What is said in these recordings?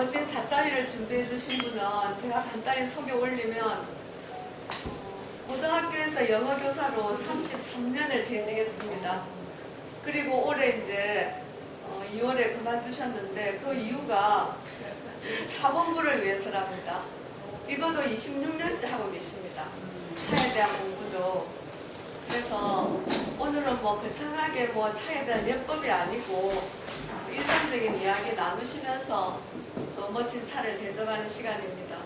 멋진 잣자리를 준비해 주신 분은 제가 간단히 소개 올리면 고등학교에서 영어 교사로 33년을 재직했습니다. 그리고 올해 이제 2월에 그만두셨는데 그 이유가 사본부를 위해서랍니다. 이것도 26년째 하고 계십니다. 차에 대한 공부도. 그래서 오늘은 뭐 거창하게 뭐 차에 대한 예법이 아니고 일상적인 이야기 나누시면서 또 멋진 차를 대접하는 시간입니다.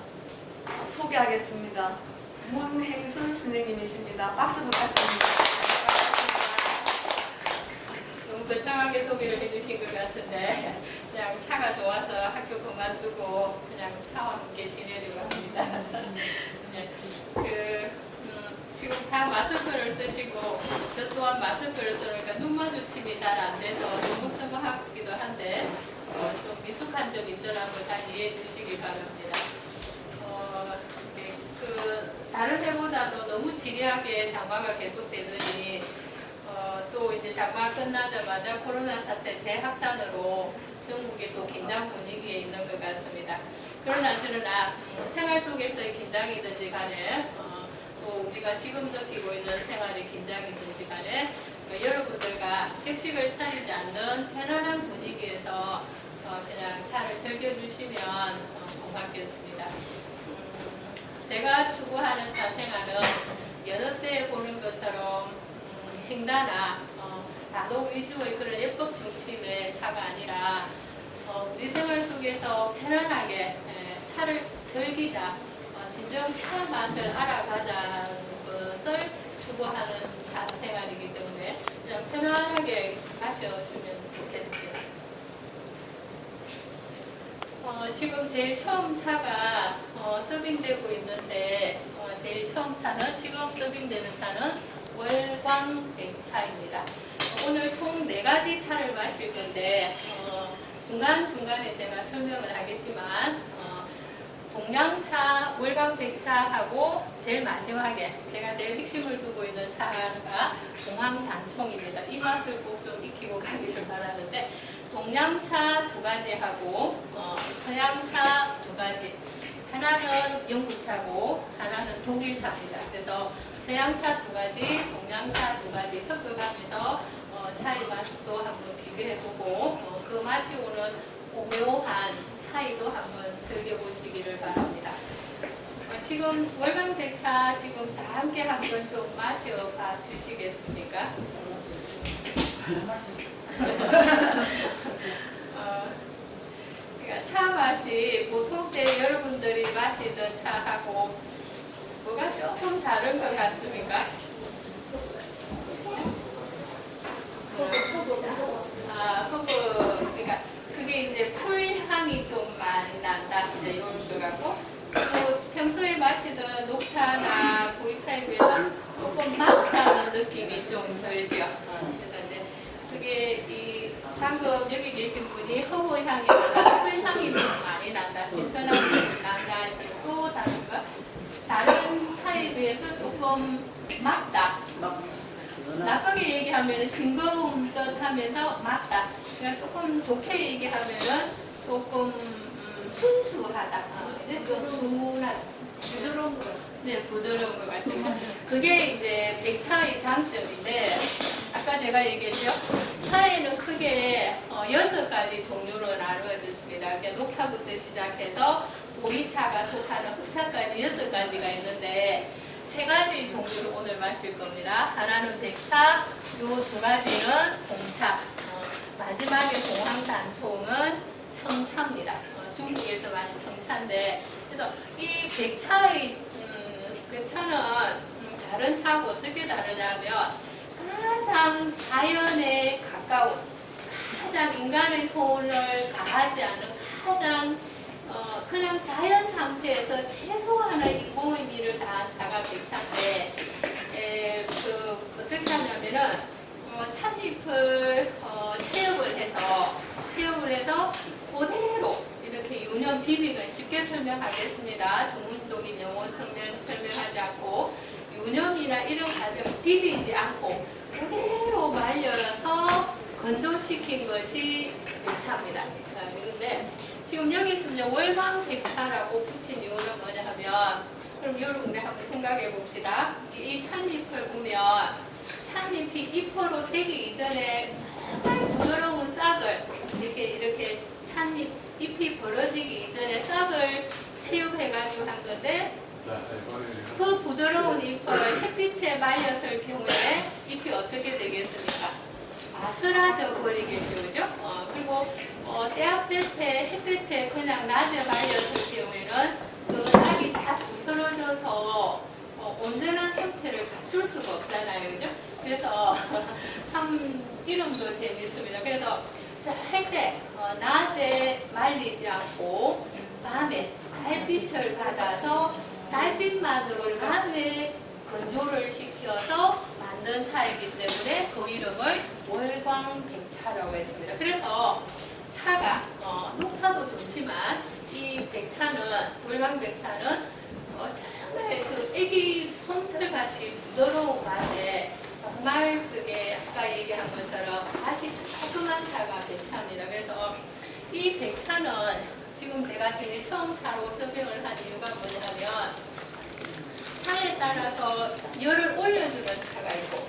소개하겠습니다. 문행순 선생님이십니다. 박수 부탁드립니다. 너무 거창하게 소개를 해주신 것 같은데 그냥 차가 좋아서 학교 그만두고 그냥 차와 함께 지내려고 합니다. 네. 지금 다 마스크를 쓰시고 저 또한 마스크를 쓰니까 눈 마주침이 잘 안 돼서 조목서목하기도 한데 좀 미숙한 점이 있더라고 잘 이해해 주시기 바랍니다. 다른 해보다도 너무 지리하게 장마가 계속되더니 또 이제 장마 끝나자마자 코로나 사태 재확산으로 전국이 또 긴장 분위기에 있는 것 같습니다. 그러나 생활 속에서의 긴장이든지 간에 또 우리가 지금 느끼고 있는 생활의 긴장이든지 간에 여러분들과 격식을 차리지 않는 편안한 분위기에서 그냥 차를 즐겨주시면 고맙겠습니다. 제가 추구하는 사생활은 여느 때 보는 것처럼 횡단화, 다도 위주의 그런 예법 중심의 차가 아니라 우리 생활 속에서 편안하게 차를 즐기자, 진정 차 맛을 알아가자는 것을 추구하는 사생활이기 때문에 그냥 편안하게 마셔주면 좋겠습니다. 지금 제일 처음 차가 서빙되고 있는데 제일 처음 차는 지금 서빙되는 차는 월광백차입니다. 오늘 총 4가지 차를 마실 건데 중간중간에 제가 설명을 하겠지만 동양차, 월광백차하고 제일 마지막에 제가 제일 핵심을 두고 있는 차가 공황단총입니다. 이 맛을 꼭 좀 익히고 가기를 바라는데 동양차 2가지하고 서양차 2가지, 하나는 영국차고 하나는 독일차입니다. 그래서 서양차 2가지, 동양차 2가지 섞어가면서 차의 맛도 한번 비교해보고 그 맛이 오는 오묘한 차이도 한번 즐겨보시기를 바랍니다. 지금 월광백차 지금 다 함께 한번 좀 마셔봐 주시겠습니까? 그러니까 차 맛이 보통 때 여러분들이 마시던 차하고 뭐가 조금 다른 것 같습니까? 그러니까 그게 이제 풀향이 좀 많이 난다, 이제 이런 것 같고, 또 평소에 마시던 녹차나 보이차에 비해서 조금 막다는 느낌이 좀 들죠. 그래서 이제 그게 방금 여기 계신 분이 허브 향이보다 풀향이 좀 많이 난다, 신선한 향이 난다, 또 다른 거, 다른 차에 비해서 조금 막다. 나쁘게 얘기하면 싱거운 듯 하면서 맞다. 그러니까 조금 좋게 얘기하면은 조금 순수하다. 좀 순한, 부드러운 거. 네, 부드러운 것 같습니다. 그게 이제 백차의 장점인데, 아까 제가 얘기했죠? 차에는 크게 6가지 종류로 나누어졌습니다. 그러니까 녹차부터 시작해서 보이차가 속하는 흑차까지 6가지가 있는데, 3가지 종류를 오늘 마실 겁니다. 하나는 백차, 요 2가지는 공차, 마지막에 공황단총은 청차입니다. 중국에서 많이 청차인데, 그래서 이 백차는 다른 차하고 어떻게 다르냐면 가장 자연에 가까운, 가장 인간의 손을 가하지 않은 가장 그냥 자연 상태에서 최소한의 인공의 일을 다 차가 백차인데, 어떻게 하냐면은 찻잎을 체험을 해서 그대로 이렇게 유년 비빙을 쉽게 설명하겠습니다. 전문적인 용어 설명하지 않고 유념이나 이런 과정 디디지 않고 그대로 말려서 건조시킨 것이 백차입니다. 그런데 지금 여기서 이제 월광백차라고 붙인 이유는 뭐냐 하면, 그럼 여러분들 한번 생각해 봅시다. 이 찻잎을 보면 찻잎이 잎으로 되기 이전에 정말 부드러운 싹을 이렇게 찻잎 잎이 벌어지기 이전에 싹을 채육해가지고 한 건데, 그 부드러운 잎을 햇빛에 말렸을 경우에 잎이 어떻게 되겠습니까? 아스라져 버리겠죠, 그죠? 그리고 때압볕에 햇빛에 그냥 낮에 말렸을 경우에는 그 싹이 다 부스러져서 온전한 형태를 갖출 수가 없잖아요, 그죠? 그래서 참 이름도 재밌습니다. 그래서 절대 낮에 말리지 않고 밤에 달빛을 받아서 달빛만으로 밤에 건조를 시켜서 만든 차이기 때문에 그 이름을 월광백차라고 했습니다. 그래서 차가 녹차도 좋지만 이 백차는, 월광백차는 정말 그 애기 솜털같이 부드러운 맛에 정말 그게 아까 얘기한 것처럼 맛이 깔끔한 차가 백차입니다. 그래서 이 백차는 지금 제가 제일 처음 차로 서빙을 한 이유가 뭐냐면, 차에 따라서 열을 올려주는 차가 있고,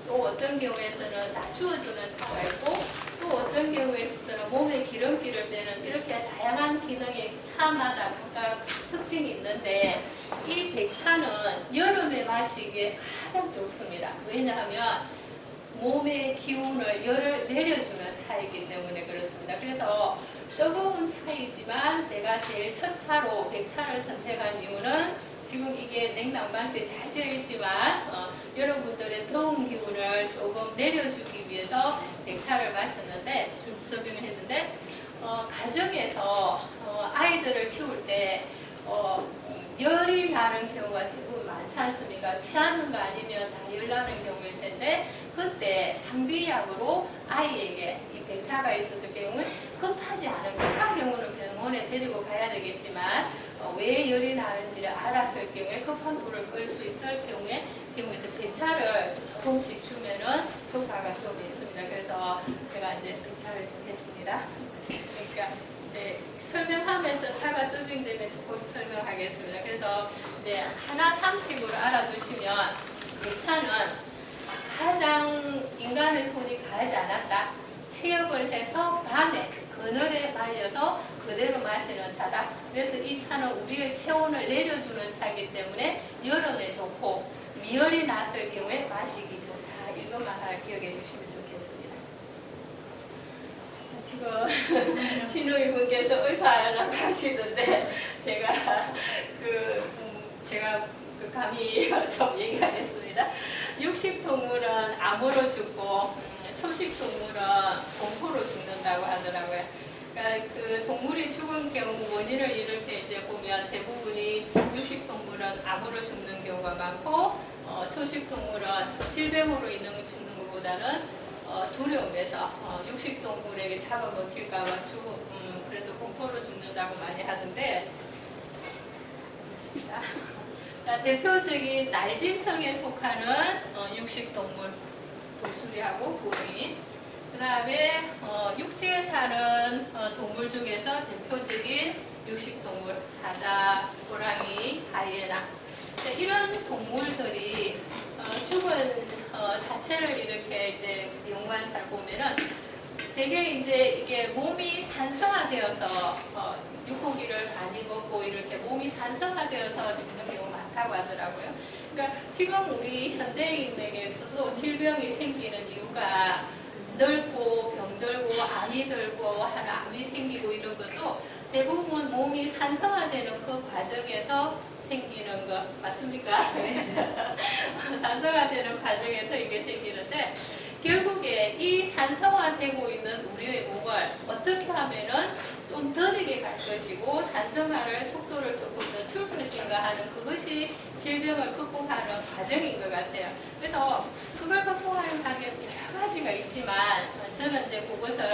또 어떤 경우에서는 낮추어주는 차가 있고, 또 어떤 경우에서는 몸에 기름기를 빼는, 이렇게 다양한 기능이 차마다 각각 특징이 있는데, 이 백차는 여름에 마시기에 가장 좋습니다. 왜냐하면 몸의 기운을, 열을 내려주는 차이기 때문에 그렇습니다. 그래서 뜨거운 차이지만 제가 제일 첫 차로 백차를 선택한 이유는, 지금 이게 냉난방기에 잘 되어 있지만 여러분들의 더운 기운을 조금 내려주기 위해서 백차를 마셨는데, 서빙을 했는데, 가정에서 아이들을 키울 때 열이 나는 경우가 대부분 많지 않습니까? 체하는 거 아니면 다 열 나는 경우일 텐데, 그때 상비약으로 아이에게 이 백차가 있었을 경우에 급하지 않은, 급한 경우는 병원에 데리고 가야 되겠지만 왜 열이 나는지를 알았을 경우에 급한 불을 끌 수 있을 경우에 백차를 조금씩 주면은 효과가 좀 있습니다. 그래서 제가 이제 백차를 좀 했습니다. 그러니까 이제 설명하면서 차가 서빙되면 조금 설명하겠습니다. 그래서 이제 하나 상식으로 알아두시면, 백차는 가장 인간의 손이 가지 않았다, 체육을 해서 밤에 그늘에 말려서 그대로 마시는 차다. 그래서 이 차는 우리의 체온을 내려주는 차이기 때문에 여름에 좋고, 미열이 났을 경우에 마시기 좋다. 이것만 하나 기억해 주시면 좋겠습니다. 지금 신우이 분께서 의사라고 하시는데, 제가 감히 좀 얘기하겠습니다. 육식동물은 암으로 죽고 초식동물은 공포로 죽는다고 하더라고요. 그러니까 그 동물이 죽은 경우 원인을 이렇게 이제 보면, 대부분이 육식동물은 암으로 죽는 경우가 많고, 초식동물은 질병으로 인해 죽는 것보다는 두려움에서 육식동물에게 잡아먹힐까봐 그래도 공포로 죽는다고 많이 하던데, 그렇습니다. 대표적인 날짐승에 속하는 육식동물, 독수리하고 고양이. 그 다음에 육지에 사는 동물 중에서 대표적인 육식동물, 사자, 호랑이, 하이에나. 이런 동물들이 죽은 사체를 이렇게 이제 연관을 보면은 되게 이제 이게 몸이 산성화되어서 육고기를 많이 먹고 이렇게 몸이 산성화되어서 죽는 경우가 많다고 하더라고요. 그러니까 지금 우리 현대인에게서도 질병이 생기는 이유가 늙고 병들고 암이 들고 하는 암이 생기고 이런 것도 대부분 몸이 산성화되는 그 과정에서 생기는 거 맞습니까? 산성화되는 과정에서 이게 생기는데, 결국에 이 산성화되고 있는 우리의 몸을 어떻게 하면은 좀 더디게 갈 것이고 산성화를 속도를 조금 더 줄 것인가 하는, 그것이 질병을 극복하는 과정인 것 같아요. 그래서 그걸 극복하는 방법 여러 가지가 있지만, 저는 이제 그것을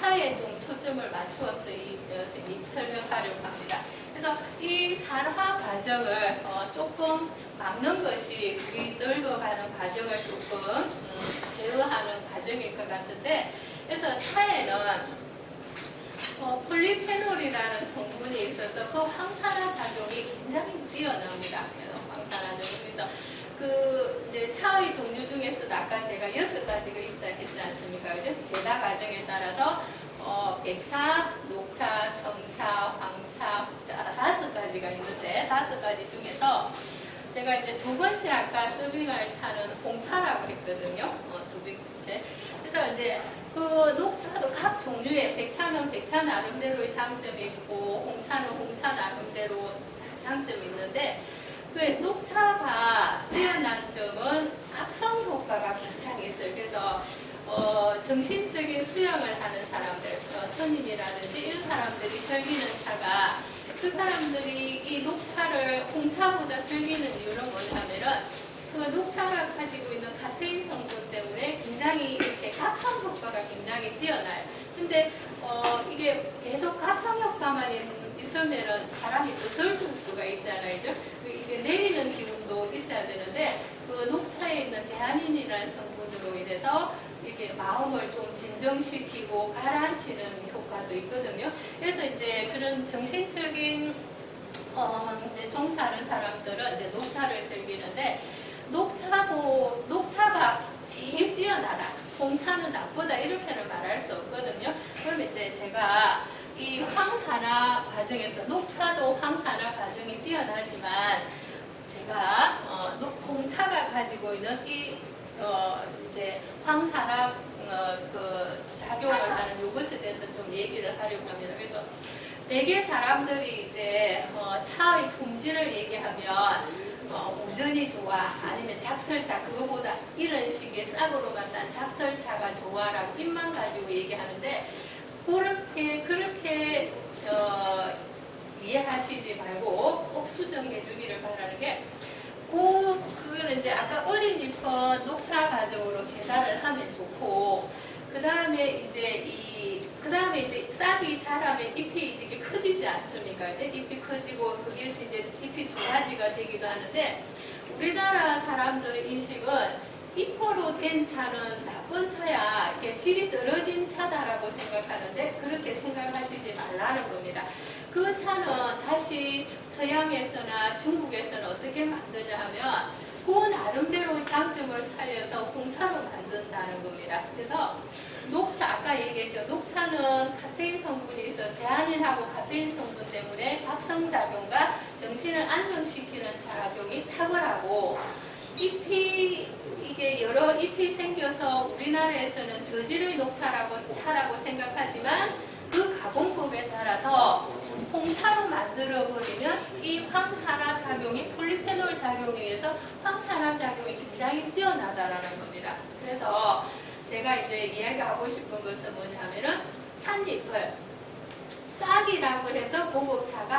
차에 좀 초점을 맞추어서 설명하려고 합니다. 그래서 이 산화 과정을 조금 막는 것이 우리 늙어가는 과정을 조금 제어하는 과정일 것 같은데, 그래서 차에는 폴리페놀이 황산이라는 성분이 있어서 그 황산화 작용이 굉장히 뛰어납니다. 그래서 황산화 작용에서 그 이제 차의 종류 중에서도 아까 제가 6가지가 있다 했지 않습니까? 그죠? 제다 과정에 따라서 백차, 녹차, 청차, 황차, 흑차 5가지가 있는데 5가지 중에서 제가 이제 두 번째 아까 서빙할 차는 홍차라고 했거든요. 두 번째. 그래서 이제 그 녹차도 각 종류의 백차는 백차 나름대로의 장점이 있고 홍차는 홍차 나름대로 장점이 있는데 그 녹차가 뛰어난 점은 각성 효과가 굉장히 있어요. 그래서 정신적인 수양을 하는 사람들, 스님이라든지 이런 사람들이 즐기는 차가 그 사람들이 이 녹차를 홍차보다 즐기는 이유는 뭐냐면은 그 녹차가 가지고 있는 카페인 성분 때문에 굉장히 이렇게 각성 효과가 굉장히 뛰어나요. 근데 이게 계속 각성 효과만 있으면은 사람이 또 덜들 수가 있잖아요. 그죠? 이게 내리는 기분도 있어야 되는데 그 녹차에 있는 대안인이라는 성분으로 인해서 이렇게 마음을 좀 진정시키고 가라앉히는 효과도 있거든요. 그래서 이제 그런 정신적인 이제 종사하는 사람들은 이제 녹차를 즐기는데 녹차가 제일 뛰어나다. 홍차는 나쁘다. 이렇게는 말할 수 없거든요. 그럼 이제 제가 이 황산화 과정에서 녹차도 황산화 과정이 뛰어나지만 제가 홍차가 가지고 있는 이 이제 황산화 그 작용을 하는 요것에 대해서 좀 얘기를 하려고 합니다. 그래서 대개 사람들이 이제 차의 품질을 얘기하면 우전이 좋아 아니면 작설차 그거보다 이런 식의 싹으로만 난 작설차가 좋아라고 입만 가지고 얘기하는데 그렇게 이해하시지 말고 꼭 수정해 주기를 바라는 게 그거는 이제 아까 어린 잎은 녹차 과정으로 제사를 하면 좋고 그 다음에 이제 싹이 자라면 잎이 이제 커지지 않습니까? 이제 잎이 커지고 그게 이제 잎이 두 가지가 되기도 하는데 우리나라 사람들의 인식은 잎으로 된 차는 나쁜 차야, 이렇게 질이 떨어진 차다라고 생각하는데 그렇게 생각하시지 말라는 겁니다. 그 차는 다시 서양에서나 중국에서는 어떻게 만드냐 하면 그 나름대로 장점을 살려서 홍차로 만든다는 겁니다. 그래서 녹차, 아까 얘기했죠. 녹차는 카페인 성분이 있어서 대안인하고 카페인 성분 때문에 각성작용과 정신을 안정시키는 작용이 탁월하고 이게 여러 잎이 생겨서 우리나라에서는 저질의 녹차라고 생각하지만 그 가공법에 따라서 홍차로 만들어버리면 이 황산화 작용이 폴리페놀 작용에 의해서 황산화 작용이 굉장히 뛰어나다라는 겁니다. 그래서 제가 이제 이야기하고 싶은 것은 뭐냐면은 찻잎을 싹이라고 해서 보급차는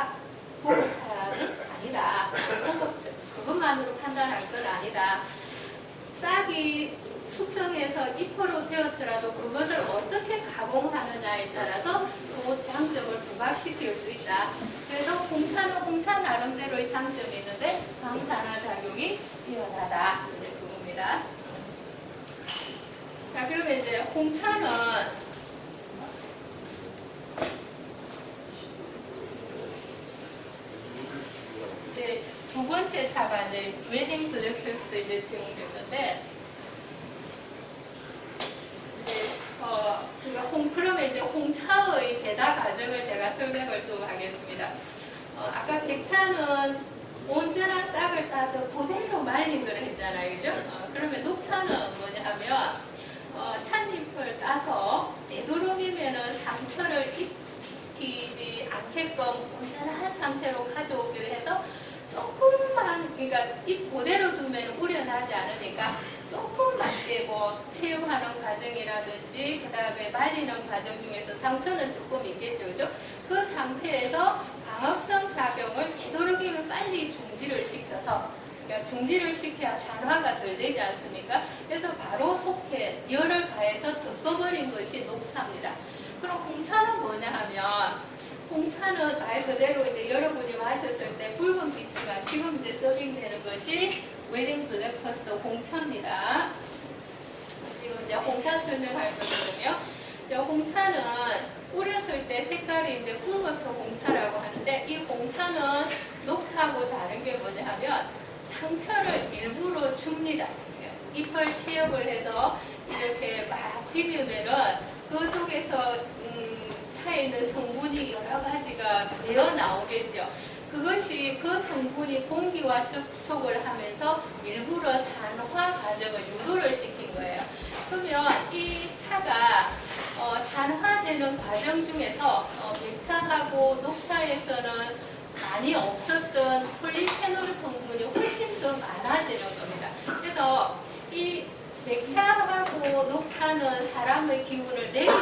아니다. 그것만으로 판단할 건 아니다. 싹이 숙성해서 잎으로 되었더라도 그것을 어떻게 가공하느냐에 따라서 또 장점을 부각시킬 수 있다. 그래서 홍차는 홍차 나름대로의 장점이 있는데 황산화 작용이 뛰어나다. 이제 그겁니다. 자, 그러면 이제 홍차는 이제 두 번째 차가 이제 웨딩 블랙캐스트 이제 제공됐는데 이제 그러면 이제 홍차의 제다 과정을 제가 설명을 좀 하겠습니다. 아까 백차는 온전한 싹을 따서 그대로 말린 걸 했잖아요, 그죠? 그러면 녹차는 뭐냐면 찻잎을 따서 되도록이면은 상처를 입히지 않게끔 온전한 상태로 가져오기로 해서 조금만, 그러니까 잎 그대로 두면 우려나지 않으니까 조금밖에 뭐 체험하는 과정이라든지 그 다음에 말리는 과정 중에서 상처는 조금 있겠죠, 그죠? 그 상태에서 광합성 작용을 되도록이면 빨리 중지를 시켜서, 그러니까 중지를 시켜야 산화가 덜 되지 않습니까? 그래서 바로 속해 열을 가해서 덮어버린 것이 녹차입니다. 그럼 홍차는 뭐냐 하면, 홍차는 말 그대로 이제 여러분이 마셨을 때 붉은 빛이가 지금 이제 서빙되는 것이 웨딩 블랙퍼스트 홍차입니다. 지금 이제 홍차 설명할 거거든요. 이제 홍차는 우렸을 때 색깔이 이제 붉어서 홍차라고 하는데, 이 홍차는 녹차하고 다른 게 뭐냐 하면 상처를 일부러 줍니다. 잎을 체육을 해서 이렇게 막 비비면은 그 속에서 차에 있는 성분이 여러 가지가 배어 나오겠죠. 그것이 그 성분이 공기와 접촉을 하면서 일부러 산화 과정을 유도를 시킨 거예요. 그러면 이 차가 산화되는 과정 중에서 백차하고 녹차에서는 많이 없었던 폴리페놀 성분이 훨씬 더 많아지는 겁니다. 그래서 이 백차하고 녹차는 사람의 기운을 내리는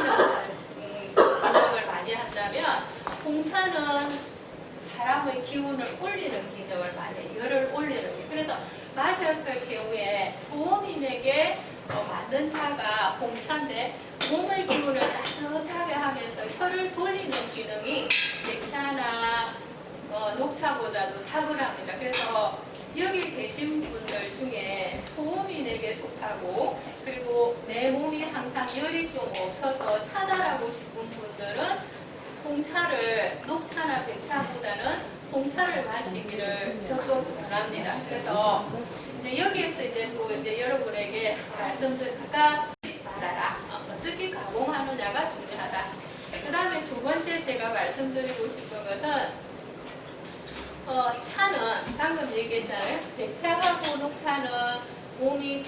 기능을 많이 한다면, 홍차는 사람의 기운을 올리는 기능을 많이 해요. 열을 올리는 게. 그래서 마셨을 경우에 소음인에게 맞는 차가 홍차인데, 몸의 기운을 따뜻하게 하면서 혀를 돌리는 기능이 백차나 녹차보다도 탁월합니다. 그래서 여기 계신 분들 중에 소음인에게 속하고, 그리고 내 몸이 항상 열이 좀 없어서 차단하고 싶은 분들은 홍차를, 녹차나 백차보다는 홍차를 마시기를 적극 권합니다. 그래서 이제 여기에서 이제 또 이제 여러분에게 말씀드릴, 아까 말하라, 어떻게 가공하느냐가 중요하다. 그 다음에 두 번째 제가 말씀드리고 싶은 것은, 차는 방금 얘기했잖아요. 백차하고 녹차는 몸이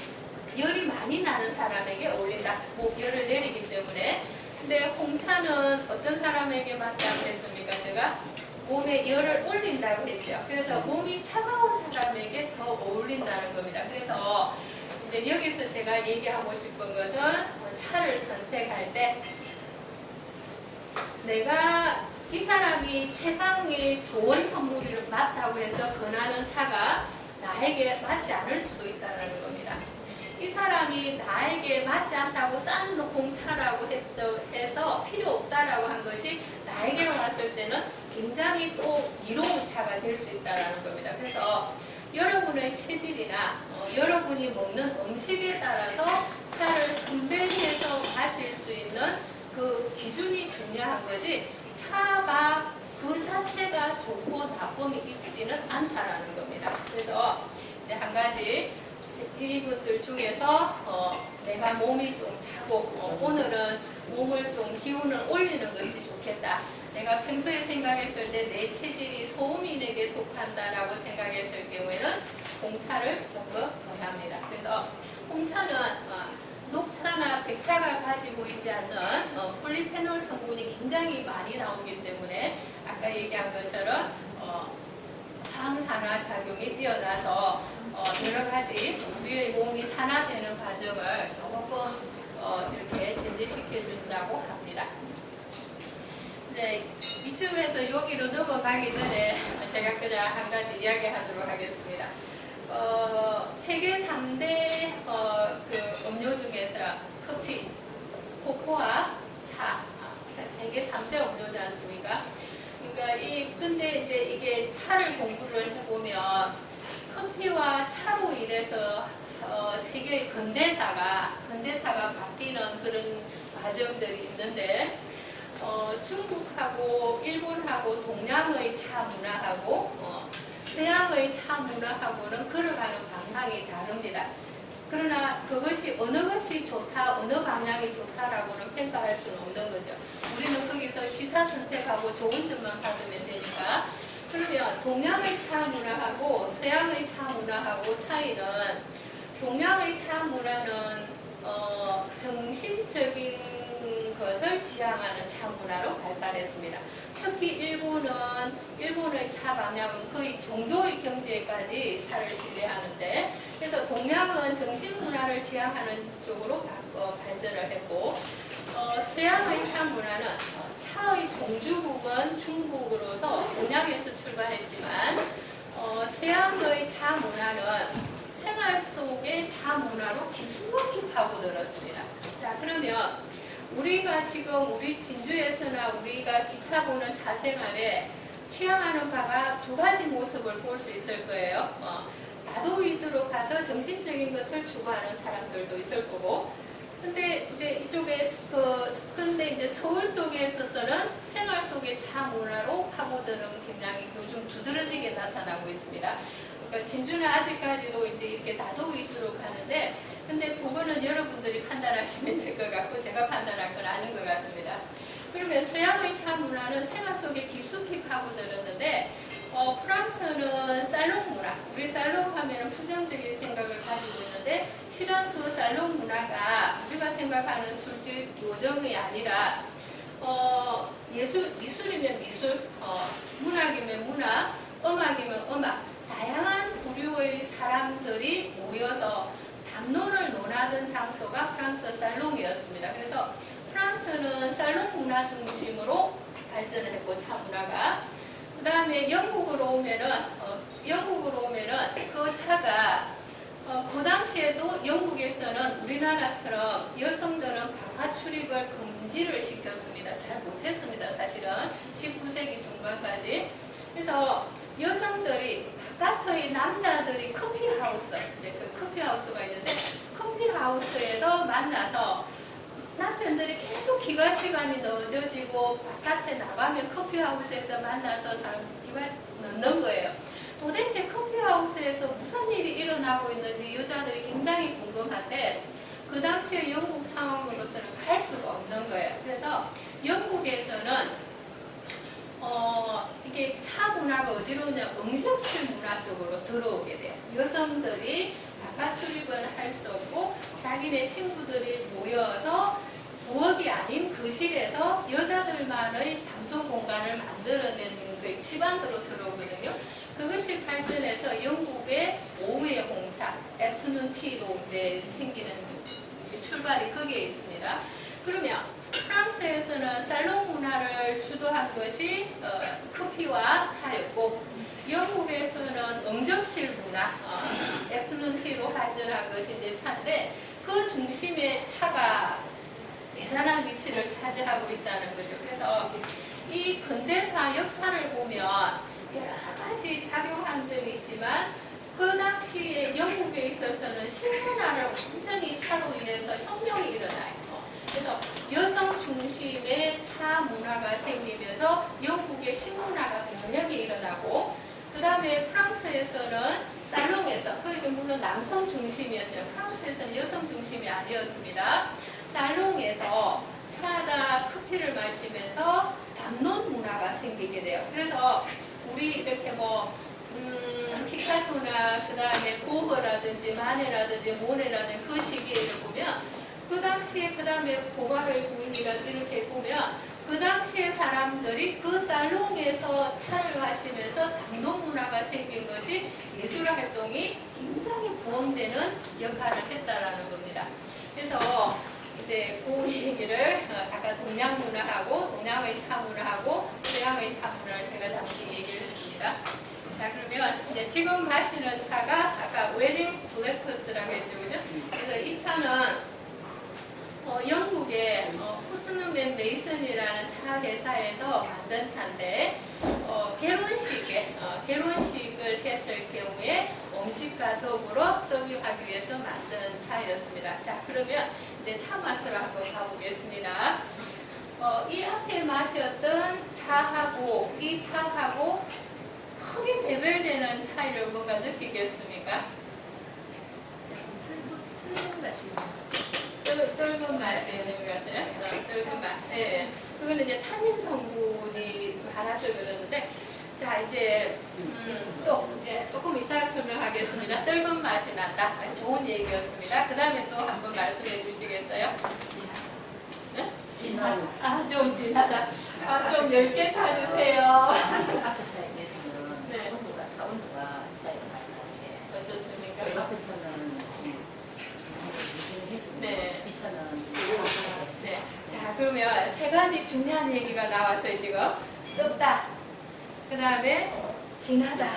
열이 많이 나는 사람에게 어울린다. 열을 내리기 때문에. 근데 홍차는 어떤 사람에게 맞다고 했습니까? 제가 몸에 열을 올린다고 했죠. 그래서 몸이 차가운 사람에게 더 어울린다는 겁니다. 그래서 이제 여기서 제가 얘기하고 싶은 것은, 차를 선택할 때 내가 이 사람이 최상의 좋은 선물을 맞다고 해서 권하는 차가 나에게 맞지 않을 수도 있다는 겁니다. 이 사람이 나에게 맞지 않다고 싼 홍차라고 해서 필요 없다라고 한 것이 나에게로 왔을 때는 굉장히 또 이로운 차가 될 수 있다는 겁니다. 그래서 여러분의 체질이나 여러분이 먹는 음식에 따라서 차를 선별해서 마실 수 있는 그 기준이 중요한 거지, 차가 그 자체가 좋고 나쁨이 있지는 않다라는 겁니다. 그래서 이제 한 가지, 이분들 중에서 내가 몸이 좀 차고 오늘은 몸을 좀 기운을 올리는 것이 좋겠다. 내가 평소에 생각했을 때 내 체질이 소음인에게 속한다라고 생각했을 경우에는 홍차를 적극 권합니다. 그래서 홍차는 녹차나 백차가 가지고 있지 않는 폴리페놀 성분이 굉장히 많이 나오기 때문에 아까 얘기한 것처럼 항산화 작용이 뛰어나서 여러 가지 우리의 몸이 산화되는 과정을 조금 이렇게 제재시켜 준다고 합니다. 네, 이쯤에서 여기로 넘어가기 전에 제가 그냥 한 가지 이야기하도록 하겠습니다. 세계 3대 그 음료 중에서 커피, 코코아, 차, 세계 3대 음료지 않습니까? 그러니까 근데 이제 이게 차를 공부를 해보면 커피와 차로 인해서 세계의 근대사가 바뀌는 그런 과정들이 있는데, 중국하고 일본하고 동양의 차 문화하고 서양의 차 문화하고는 걸어가는 방향이 다릅니다. 그러나 그것이 어느 것이 좋다, 어느 방향이 좋다라고는 평가할 수는 없는 거죠. 우리는 거기서 시사 선택하고 좋은 점만 받으면 되니까. 그러면 동양의 차 문화하고 서양의 차 문화하고 차이는, 동양의 차 문화는 정신적인 것을 지향하는 차 문화로 발달했습니다. 특히 일본의 차 방향은 거의 종교의 경제까지 차를 신뢰하는데, 그래서 동양은 정신 문화를 지향하는 쪽으로 발전을 했고, 서양의 차 문화는 차의 종주국은 중국으로서 동양에서 출발했지만, 서양의 차 문화는 생활 속의 차 문화로 깊숙이 파고들었습니다. 자, 그러면 우리가 지금 우리 진주에서나 우리가 기타 보는 차 생활에 취향하는 바가 두 가지 모습을 볼 수 있을 거예요. 나도 위주로 가서 정신적인 것을 추구하는 사람들도 있을 거고, 근데 이제 이쪽에 근데 이제 서울 쪽에 있어서는 생활 속의 차 문화로 파고드는 굉장히 요즘 두드러지게 나타나고 있습니다. 그러니까 진주는 아직까지도 이제 이렇게 다도 위주로 가는데, 근데 그거는 여러분들이 판단하시면 될 것 같고 제가 판단할 건 아닌 것 같습니다. 그러면 서양의 차 문화는 생활 속에 깊숙이 파고들었는데, 프랑스는 살롱 문화, 우리 살롱 하면 부정적인 생각을 가지고 있는데, 실은 그 살롱 문화가 우리가 생각하는 술집 요정이 아니라 미술이면 미술, 문학이면 문학, 음악이면 음악, 다양한 부류의 사람들이 모여서 담론을 논하던 장소가 프랑스 살롱이었습니다. 그래서 프랑스는 살롱 문화 중심으로 발전을 했고, 차 문화가. 그 다음에 영국으로 오면은 그 차가 그 당시에도 영국에서는 우리나라처럼 여성들은 바깥 출입을 금지를 시켰습니다. 잘 못했습니다. 사실은 19세기 중반까지. 그래서 여성들이 바깥의 남자들이 커피하우스, 이제 그 커피하우스가 있는데, 커피하우스에서 만나서 남편들이 계속 기가 시간이 늦어지고 바깥에 나가면 커피하우스에서 만나서 기가 넣는 거예요. 도대체 커피하우스에서 무슨 일이 일어나고 있는지 여자들이 굉장히 궁금한데, 그 당시의 영국 상황으로서는 갈 수가 없는 거예요. 그래서 영국에서는 이게 차 문화가 어디로 오냐, 응접실 문화 쪽으로 들어오게 돼요. 여성들이 바깥 출입은 할 수 없고 자기네 친구들이 모여서 부엌이 아닌 거실에서 여자들만의 담소 공간을 만들어내는 그 집안으로 들어오거든요. 그것이 발전해서 영국의 오후의 홍차, 애프터눈 티로 이제 생기는 출발이 거기에 있습니다. 그러면 프랑스에서는 살롱 문화를 주도한 것이 커피와 차였고, 영국에서는 응접실 문화, 애프터눈 티로 발전한 것이 이제 차인데, 그 중심에 차가 대단한 위치를 차지하고 있다는 거죠. 그래서 이 근대사 역사를 보면 여러 가지 작용한 점이 있지만, 그 당시에 영국에 있어서는 식문화를 완전히 차로 인해서 혁명이 일어나요. 그래서 여성 중심의 차 문화가 생기면서 영국의 식문화가 변혁이 일어나고, 그 다음에 프랑스에서는 살롱에서, 그러니까 물론 남성 중심이었죠. 프랑스에서는 여성 중심이 아니었습니다. 살롱에서 차나 커피를 마시면서 담론 문화가 생기게 돼요. 그래서 우리 이렇게 피카소나 그 다음에 고흐라든지 마네라든지 모네라든지 그 시기에 보면, 그 당시에 그 다음에 고바르의 부인이라든지 이렇게 보면 그 당시에 사람들이 그 살롱에서 차를 마시면서 담론 문화가 생긴 것이 예술 활동이 굉장히 부흥되는 역할을 했다라는 겁니다. 그래서 이제 그 얘기를 아까 동양 문화하고 동양의 차 문화하고 서양의 차 문화를 제가 잠시 얘기를 했습니다. 자, 그러면 이제 지금 마시는 차가 아까 웨딩 블랙퍼스트라고 했죠, 그죠? 그래서 이 차는 영국의 푸트넘 앤 메이슨이라는 차 회사에서 만든 차인데, 결혼식을 했을 경우에 음식과 더불어 서빙하기 위해서 만든 차였습니다. 자, 그러면 이제 차 맛을 한번 가보겠습니다. 이 앞에 마셨던 차하고 이 차하고 크게 대별되는 차이를 뭔가 느끼겠습니까? 떫은 맛이 있는 것 같아요. 떫은 맛. 네. 그거는 이제 탄닌 성분이 많아서 그러는데, 자, 이제, 또, 이제 조금 이따 설명하겠습니다. 떫은 맛이 난다. 좋은 얘기였습니다. 그 다음에 또 한번 말씀해 주시겠어요? 네? 진하다. 좀 진하다. 좀 얇게 사주세요. 앞에 차에 비해서는 네. 차 온도가 차이가 많이 나는데, 어떻습니까? 앞에 차는 좀 무진했고, 네. 이 차는 네. 자, 그러면 세 가지 중요한 얘기가 나왔어요, 지금. 뜨다. 그 다음에 진하다.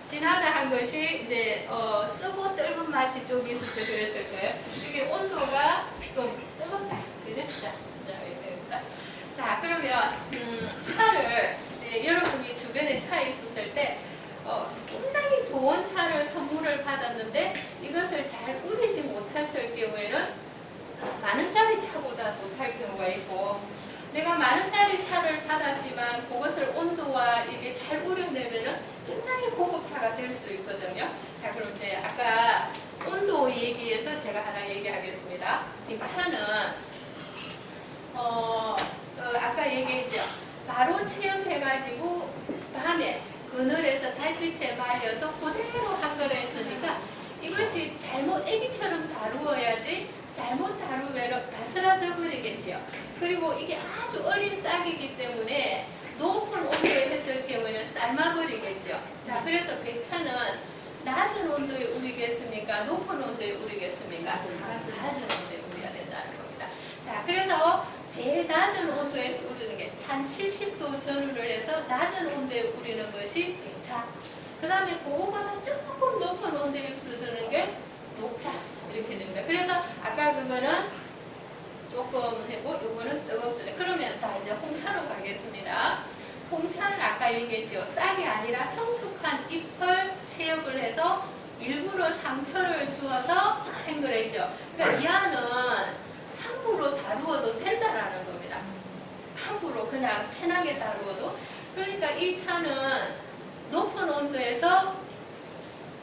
진하다 한 것이 이제 쓰고 떫은 맛이 좀 있을 때 그랬을 거예요. 이게 온도가 좀 뜨겁다. 그죠? 자, 그러면 차를 이제 여러분이 주변에 차에 있었을 때 굉장히 좋은 차를 선물을 받았는데 이것을 잘 우리지 못했을 경우에는 만원짜리 차보다 못할 경우가 있고, 내가 만원짜리 차를 받았지만 그것을 온도와 이게 잘 우려내면은 굉장히 고급차가 될 수 있거든요. 자, 그럼 이제 아까 온도 얘기에서 제가 하나 얘기하겠습니다. 백차는 아까 얘기했죠. 바로 체험해가지고 밤에 그늘에서 달빛에 말려서 그대로 한 거를 했으니까 이것이 잘못 애기처럼 다루어야지 잘못 다루면 바스라져 버리겠지요. 그리고 이게 아주 어린 싹이기 때문에 높은 온도에 했을 경우에는 삶아버리겠죠. 자, 그래서 백차는 낮은 온도에 우리겠습니까? 높은 온도에 우리겠습니까? 낮은 온도에 우려야 된다는 겁니다. 자, 그래서 제일 낮은 온도에서 우리는 게 한 70도 전후를 해서 낮은 온도에 우리는 것이 백차. 그 다음에 그거보다 조금 높은 온도에 육수주는 게 녹차. 이렇게 됩니다. 그래서 아까 그거는 조금 해고 요거는 뜨겁습니다. 그러면 자 이제 홍차로 가겠습니다. 홍차는 아까 얘기했죠. 싹이 아니라 성숙한 잎을 체육을 해서 일부러 상처를 주어서 행거했죠. 그러니까 이 안은 함부로 다루어도 된다라는 겁니다. 함부로 그냥 편하게 다루어도. 그러니까 이 차는 높은 온도에서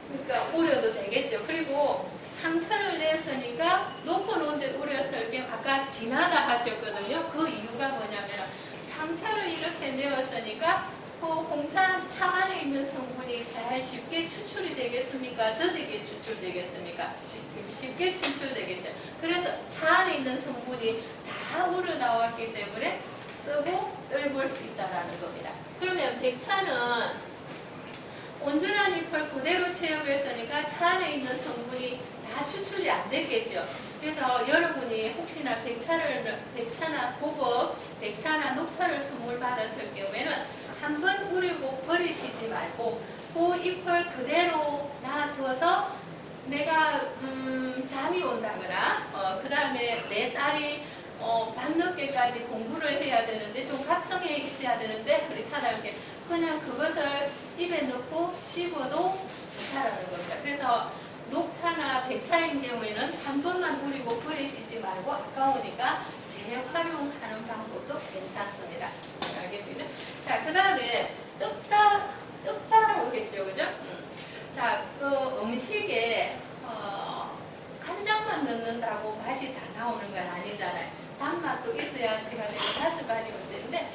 그러니까 우려도 되겠죠. 그리고 상처를 냈으니까 높은 온도에 우렸을 때 아까 진하다 하셨거든요. 그 이유가 뭐냐면 상처를 이렇게 내었으니까 그 홍차 차 안에 있는 성분이 잘 쉽게 추출이 되겠습니까? 더디게 추출되겠습니까? 쉽게 추출되겠죠. 그래서 차 안에 있는 성분이 다 우러나왔기 때문에 쓰고 뜰볼 수 있다는 겁니다. 그러면 백차는 온전한 잎을 그대로 체육했으니까 차 안에 있는 성분이 다 추출이 안 되겠죠. 그래서 여러분이 혹시나 백차나 보고 백차나 녹차를 선물 받았을 경우에는 한번 우리고 버리시지 말고 그 잎을 그대로 놔둬서 내가 잠이 온다거나 그 다음에 내 딸이 밤늦게까지 공부를 해야 되는데 좀 각성해 있어야 되는데 그렇다는 게 그냥 그것을 입에 넣고 씹어도 좋다라는 겁니다. 그래서 녹차나 백차인 경우에는 한 번만 우리고 버리시지 말고 아까우니까 재활용하는 방법도 괜찮습니다. 알겠습니다. 자, 그 다음에 뜯다라고 했죠, 그죠? 자, 그 음식에 간장만 넣는다고 맛이 다 나오는 건 아니잖아요. 단맛도 있어야 제가 내가 5가지면 되는데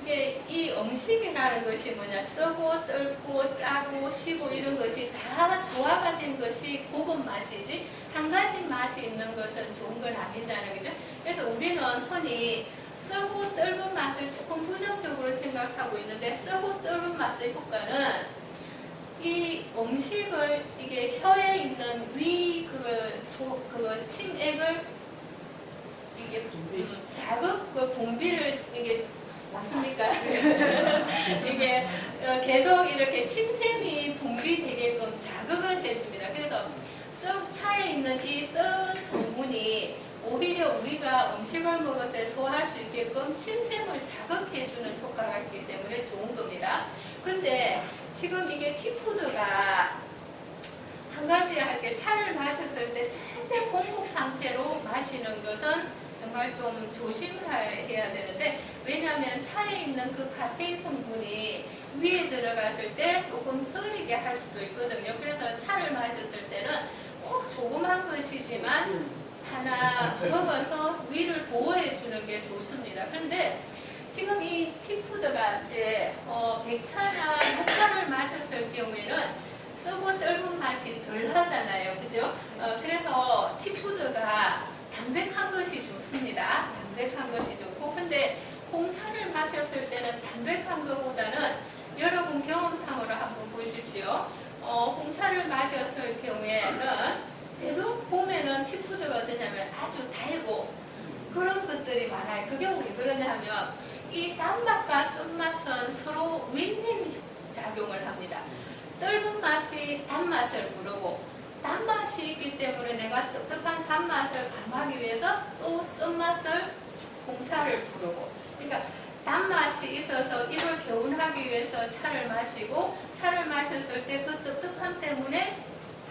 이게 이 음식이라는 것이 뭐냐, 썩고 떫고 짜고 시고 이런 것이 다 조화가 된 것이 고급 맛이지 한 가지 맛이 있는 것은 좋은 건 아니잖아요, 그죠? 그래서 우리는 흔히 썩고 떫은 맛을 조금 부정적으로 생각하고 있는데 썩고 떫은 맛의 효과는 이 음식을 이게 혀에 있는 위 그 침액을 이게 자극 그 분비를 이게 맞습니까? 이게 계속 이렇게 침샘이 분비되게끔 자극을 해줍니다. 그래서 차에 있는 이 썩은 성분이 오히려 우리가 음식을 먹을 때 소화할 수 있게끔 침샘을 자극해주는 효과가 있기 때문에 좋은 겁니다. 근데 지금 이게 티푸드가 한 가지 할게 차를 마셨을 때 절대 공복 상태로 마시는 것은 정말 좀 조심을 해야 되는데 왜냐하면 차에 있는 그 카페인 성분이 위에 들어갔을 때 조금 썰리게 할 수도 있거든요. 그래서 차를 마셨을 때는 꼭 조그만 것이지만 하나 먹어서 위를 보호해 주는 게 좋습니다. 그런데 지금 이 티푸드가 이제 백차나 녹차를 마셨을 경우에는 썩고 떫은 맛이 덜 하잖아요. 그죠? 그래서 티푸드가 담백한 것이 좋습니다. 담백한 것이 좋고 근데 홍차를 마셨을 때는 담백한 것보다는 여러분 경험상으로 한번 보십시오. 홍차를 마셨을 경우에는 대부분 보면은 티푸드가 어떠냐면 아주 달고 그런 것들이 많아요. 그게 왜 그러냐면 이 단맛과 쓴맛은 서로 윈윈 작용을 합니다. 떫은 맛이 단맛을 부르고 단맛이 있기 때문에 내가 텁텁한 단맛을 감하기 위해서 또 쓴맛을 홍차를 부르고 그러니까 단맛이 있어서 이를 개운하기 위해서 차를 마시고 차를 마셨을 때 그 텁텁함 때문에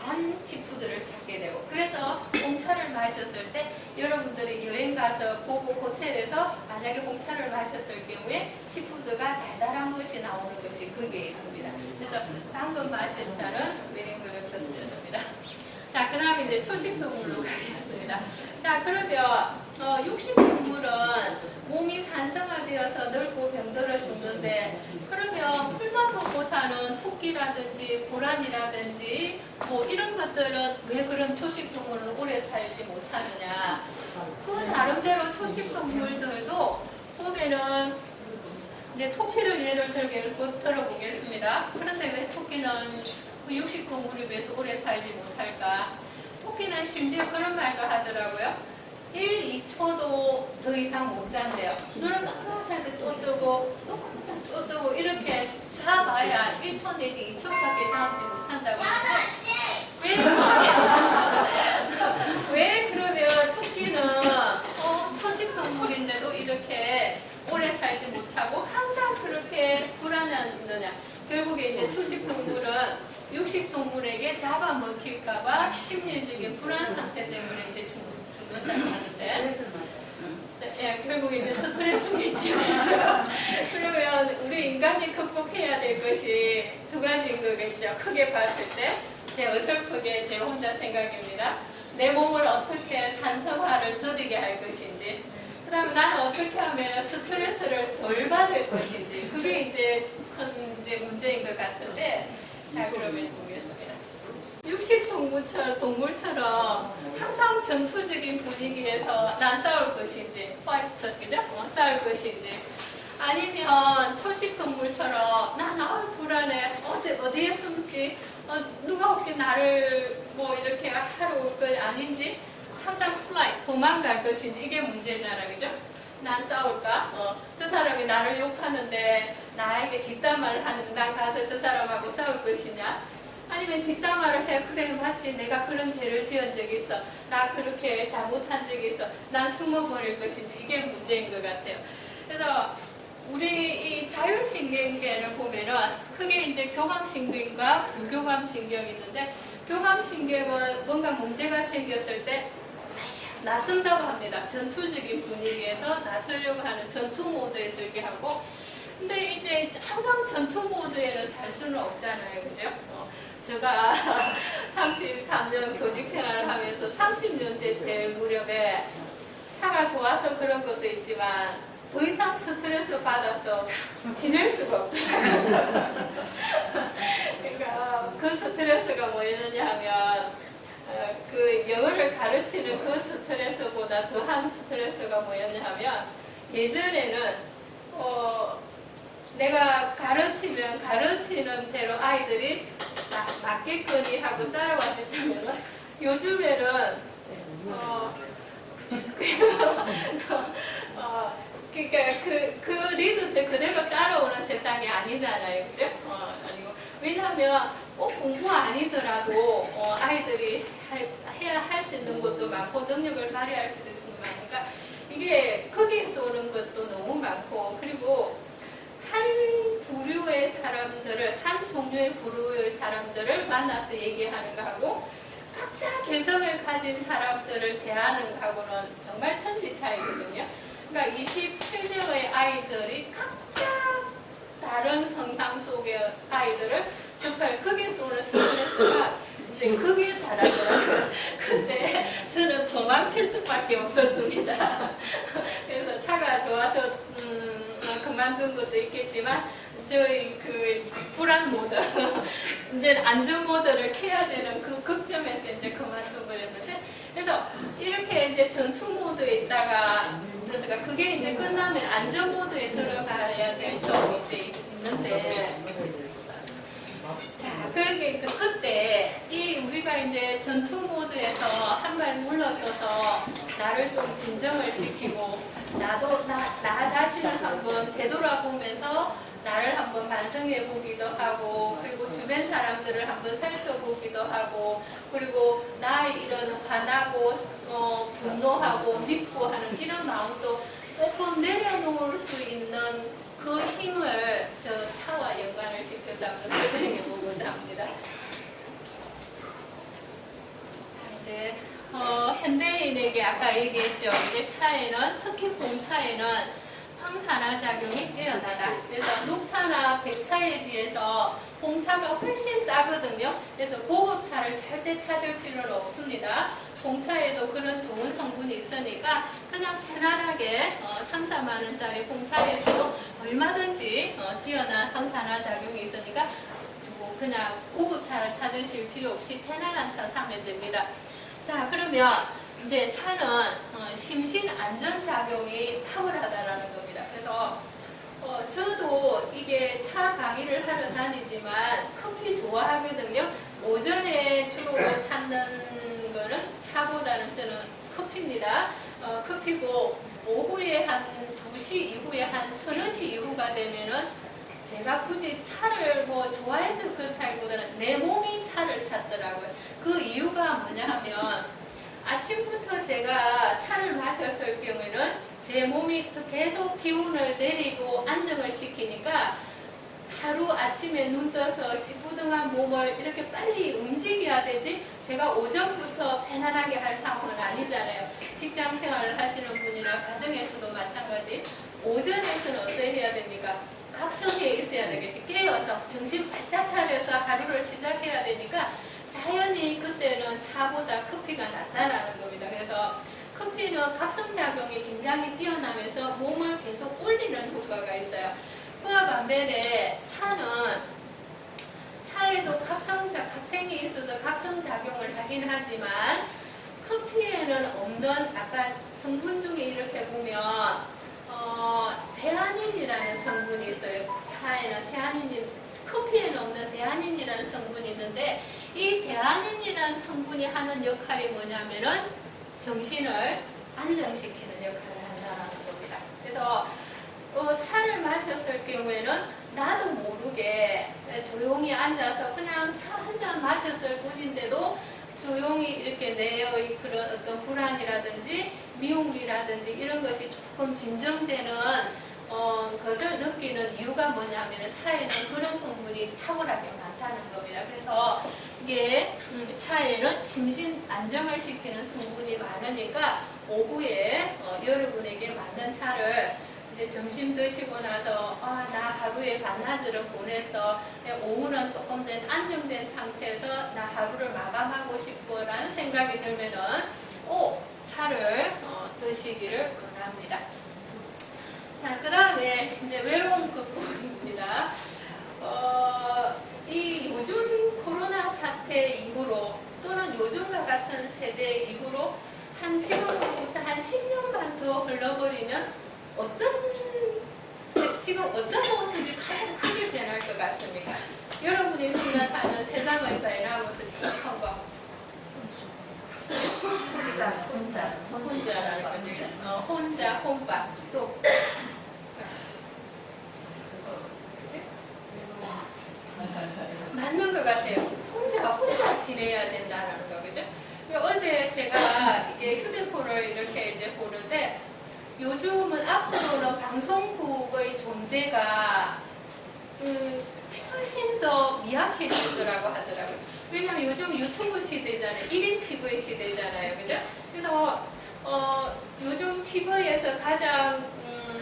안티푸드를 찾게 되고 그래서 홍차를 마셨을 때 여러분들이 여행 가서 보고 호텔에서 만약에 홍차를 마셨을 경우에 티푸드가 달달한 것이 나오는 것이 거기에 있습니다. 그래서 방금 마신 차는 스웨링 블랙퍼스트였습니다. 자, 그 다음에 이제 초식동물로 가겠습니다. 자, 그러면 육식동물은 몸이 산성화되어서 늙고 병들어 죽는데 그러면 풀만 먹고 사는 토끼라든지 고라니라든지 뭐 이런 것들은 왜 그런 초식동물은 오래 살지 못하느냐. 그 나름대로 초식동물들도 보면은 이제 토끼를 예를 들어보겠습니다. 그런데 왜 토끼는 그 육식동물에 비해서 오래 살지 못할까? 토끼는 심지어 그런 말도 하더라고요. 1, 2초도 더 이상 못 잔대요. 눈을 깜빡할 때 또 뜨고 또 뜨고 이렇게 자봐야 1초 내지 2초밖에 자지 못한다고 하는데 왜 그러면 토끼는 초식동물인데도 이렇게 오래 살지 못하고 항상 그렇게 불안하느냐. 결국에 이제 초식동물은 육식동물에게 잡아먹힐까봐 심리적인 불안 상태 때문에 이제 죽는다고 하는데 예, 결국 이제 스트레스겠죠. 그러면 우리 인간이 극복해야 될 것이 두 가지인 거겠죠. 크게 봤을 때 제 어설프게 제 혼자 생각입니다. 내 몸을 어떻게 산성화를 더디게 할 것인지 그 다음에 나는 어떻게 하면 스트레스를 덜 받을 것인지 그게 이제 큰 이제 문제인 것 같은데 자 그러면 보겠습니다. 육식 동물처럼 항상 전투적인 분위기에서 난 싸울 것인지 파이트 그죠? 싸울 것인지 아니면 초식 동물처럼 난 불안해 어디에 숨지 누가 혹시 나를 뭐 이렇게 하러 올 것 아닌지 항상 플라이 도망갈 것인지 이게 문제잖아 그죠? 난 싸울까? 저 사람이 나를 욕하는데 나에게 뒷담화를 하는 난 가서 저 사람하고 싸울 것이냐? 아니면 뒷담화를 해 그래 마치 내가 그런 죄를 지은 적이 있어 나 그렇게 잘못한 적이 있어 난 숨어버릴 것인지 이게 문제인 것 같아요. 그래서 우리 이 자율신경계를 보면은 크게 이제 교감신경과 부교감신경이 있는데 교감신경은 뭔가 문제가 생겼을 때 나선다고 합니다. 전투적인 분위기에서 나서려고 하는 전투 모드에 들게 하고 근데 이제 항상 전투 모드에는 살 수는 없잖아요. 그죠? 제가 33년 교직 생활을 하면서 30년째 될 무렵에 차가 좋아서 그런 것도 있지만 더 이상 스트레스 받아서 지낼 수가 없더라고요. 그러니까 그 스트레스가 뭐였느냐 하면 그 영어를 가르치는 그 스트레스보다 더한 스트레스가 뭐였냐 하면 예전에는 내가 가르치면 가르치는 대로 아이들이 맞겠거니 하고 따라왔었다면 요즘에는 그러니까 그 리듬 때 그대로 따라오는 세상이 아니잖아요, 그죠? 아니고 왜냐하면 꼭 공부 아니더라도 아이들이 할 수 있는 것도 많고 능력을 발휘할 수도 있는 거 많으니까 이게 거기에서 오는 것도 너무 많고 그리고 한 부류의 사람들을 한 종류의 부류의 사람들을 만나서 얘기하는 거하고 각자 개성을 가진 사람들을 대하는 거하고는 정말 천지 차이거든요. 그러니까 27명의 아이들이 각자 다른 성향 속의 아이들을 접할 거기에서 오는 스트레스가 이제 거기에 달하더라고요. 근데 저는 도망칠 수밖에 없었습니다. 그래서 차가 좋아서 그만둔 것도 있겠지만 저희 그 불안 모드 이제 안전 모드를 켜야 되는 그 극점에서 이제 그만둔 거였는데 그래서 이렇게 이제 전투 모드에 있다가 그게 이제 끝나면 안전 모드에 들어가야 될 점이 이제 있는데 자 그러게 그때 이 우리가 이제 전투 모드에서 한 발 물러서서 나를 좀 진정을 시키고 나도 나 자신을 한번 되돌아보면서 나를 한번 반성해 보기도 하고 그리고 주변 사람들을 한번 살펴보기도 하고 그리고 나의 이런 화나고 분노하고 밉고 하는 이런 마음도 조금 내려놓을 수 있는 그 힘을 저 차와 연관을 시켜서 한번 설명해 보고자 합니다. 외국인에게 아까 얘기했죠. 이제 차에는 특히 홍차에는 항산화 작용이 뛰어나다. 그래서 녹차나 백차에 비해서 홍차가 훨씬 싸거든요. 그래서 고급차를 절대 찾을 필요는 없습니다. 홍차에도 그런 좋은 성분이 있으니까 그냥 편안하게 3, 4만 원짜리 홍차에서도 얼마든지 뛰어난 항산화 작용이 있으니까 그냥 고급차를 찾으실 필요 없이 편안한 차 사면 됩니다. 자, 그러면 이제 차는 심신 안전작용이 탁월하다라는 겁니다. 그래서 저도 이게 차 강의를 하러 다니지만 커피 좋아하거든요. 오전에 주로 찾는 거는 차보다는 저는 커피입니다. 커피고 오후에 한 2시 이후에 한 서너 시 이후가 되면은 제가 굳이 차를 뭐 좋아해서 그렇다기보다는 내 몸이 차를 찾더라고요. 그 이유가 뭐냐 하면 아침부터 제가 차를 마셨을 경우에는 제 몸이 계속 기운을 내리고 안정을 시키니까 하루 아침에 눈 떠서 찌뿌둥한 몸을 이렇게 빨리 움직여야 되지 제가 오전부터 편안하게 할 상황은 아니잖아요. 직장 생활을 하시는 분이나 가정에서도 마찬가지. 오전에서는 어떻게 해야 됩니까? 각성해 있어야 되겠지. 깨어서 정신 바짝 차려서 하루를 시작해야 되니까 자연히 그때는 차보다 커피가 낫다라는 겁니다. 그래서 커피는 각성작용이 굉장히 뛰어나면서 몸을 계속 올리는 효과가 있어요. 그와 반면에 차에도 카페인이 있어서 각성작용을 하긴 하지만 커피에는 없는 아까 성분 중에 이렇게 보면 대아닌이라는 성분이 있어요. 차에는 커피에는 없는 대아닌이라는 성분이 있는데 이 대아닌이라는 성분이 하는 역할이 뭐냐면은 정신을 안정시키는 역할을 한다는 겁니다. 그래서 차를 마셨을 경우에는 나도 모르게 조용히 앉아서 그냥 차 한 잔 마셨을 뿐인데도 조용히 이렇게 내의 그런 어떤 불안이라든지 미움이라든지 이런 것이 조금 진정되는 것을 느끼는 이유가 뭐냐면 차에는 그런 성분이 탁월하게 많다는 겁니다. 그래서 이게 차에는 심신 안정을 시키는 성분이 많으니까 오후에 여러분에게 맞는 차를 이제 점심 드시고 나서 나 하루에 반나절을 보내서 오후는 조금 더 안정된 상태에서 나 하루를 마감하고 싶어라는 생각이 들면은 꼭 차를 드시기를 권합니다. 자, 그 다음에 이제 외로움 극복입니다. 이 요즘 코로나 사태 이후로 또는 요즘과 같은 세대 이후로 지금부터 한 10년만 더 흘러버리면 지금 어떤 모습이 가장 크게 변할 것 같습니까? 여러분이 생각하는 세상의 변화 모습 지금 거. 혼자라는 거죠. 혼자, 혼밥. 또 맞는 것 같아요. 혼자 지내야 된다는 거, 그죠? 어제 제가 이게 휴대폰을 이렇게 이제 보는데 요즘은 앞으로는 방송국의 존재가 훨씬 더 미약해지더라고 하더라고요. 왜냐하면 요즘 유튜브 시대잖아요. 1인 TV 시대잖아요. 그죠? 그래서 요즘 TV에서 가장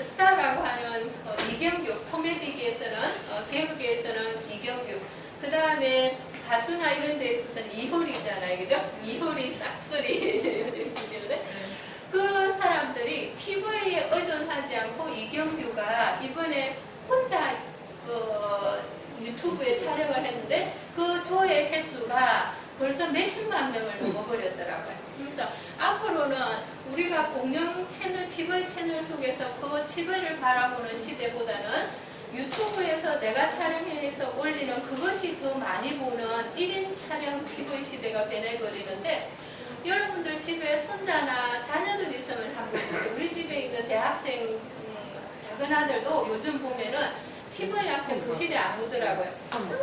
스타라고 하는 이경규, 코미디계에서는 개그계에서는 이경규, 그 다음에 가수나 이런 데 있어서는 이효리잖아요. 그죠? 이효리, 싹쓸이 그 사람들이 TV에 의존하지 않고 이경규가 이번에 혼자 유튜브에 촬영을 했는데 그 조회 횟수가 벌써 몇십만 명을 넘어버렸더라고요. 그래서 앞으로는 우리가 공영 채널, TV 채널 속에서 그 TV를 바라보는 시대보다는 유튜브에서 내가 촬영해서 올리는 그것이 더 많이 보는 1인 촬영 TV 시대가 변해버리는데 여러분들 집에 손자나 자녀들 있으면 한번 보세요. 우리 집에 있는 대학생 작은 아들도 요즘 보면은 TV 앞에 거실에 안 오더라고요.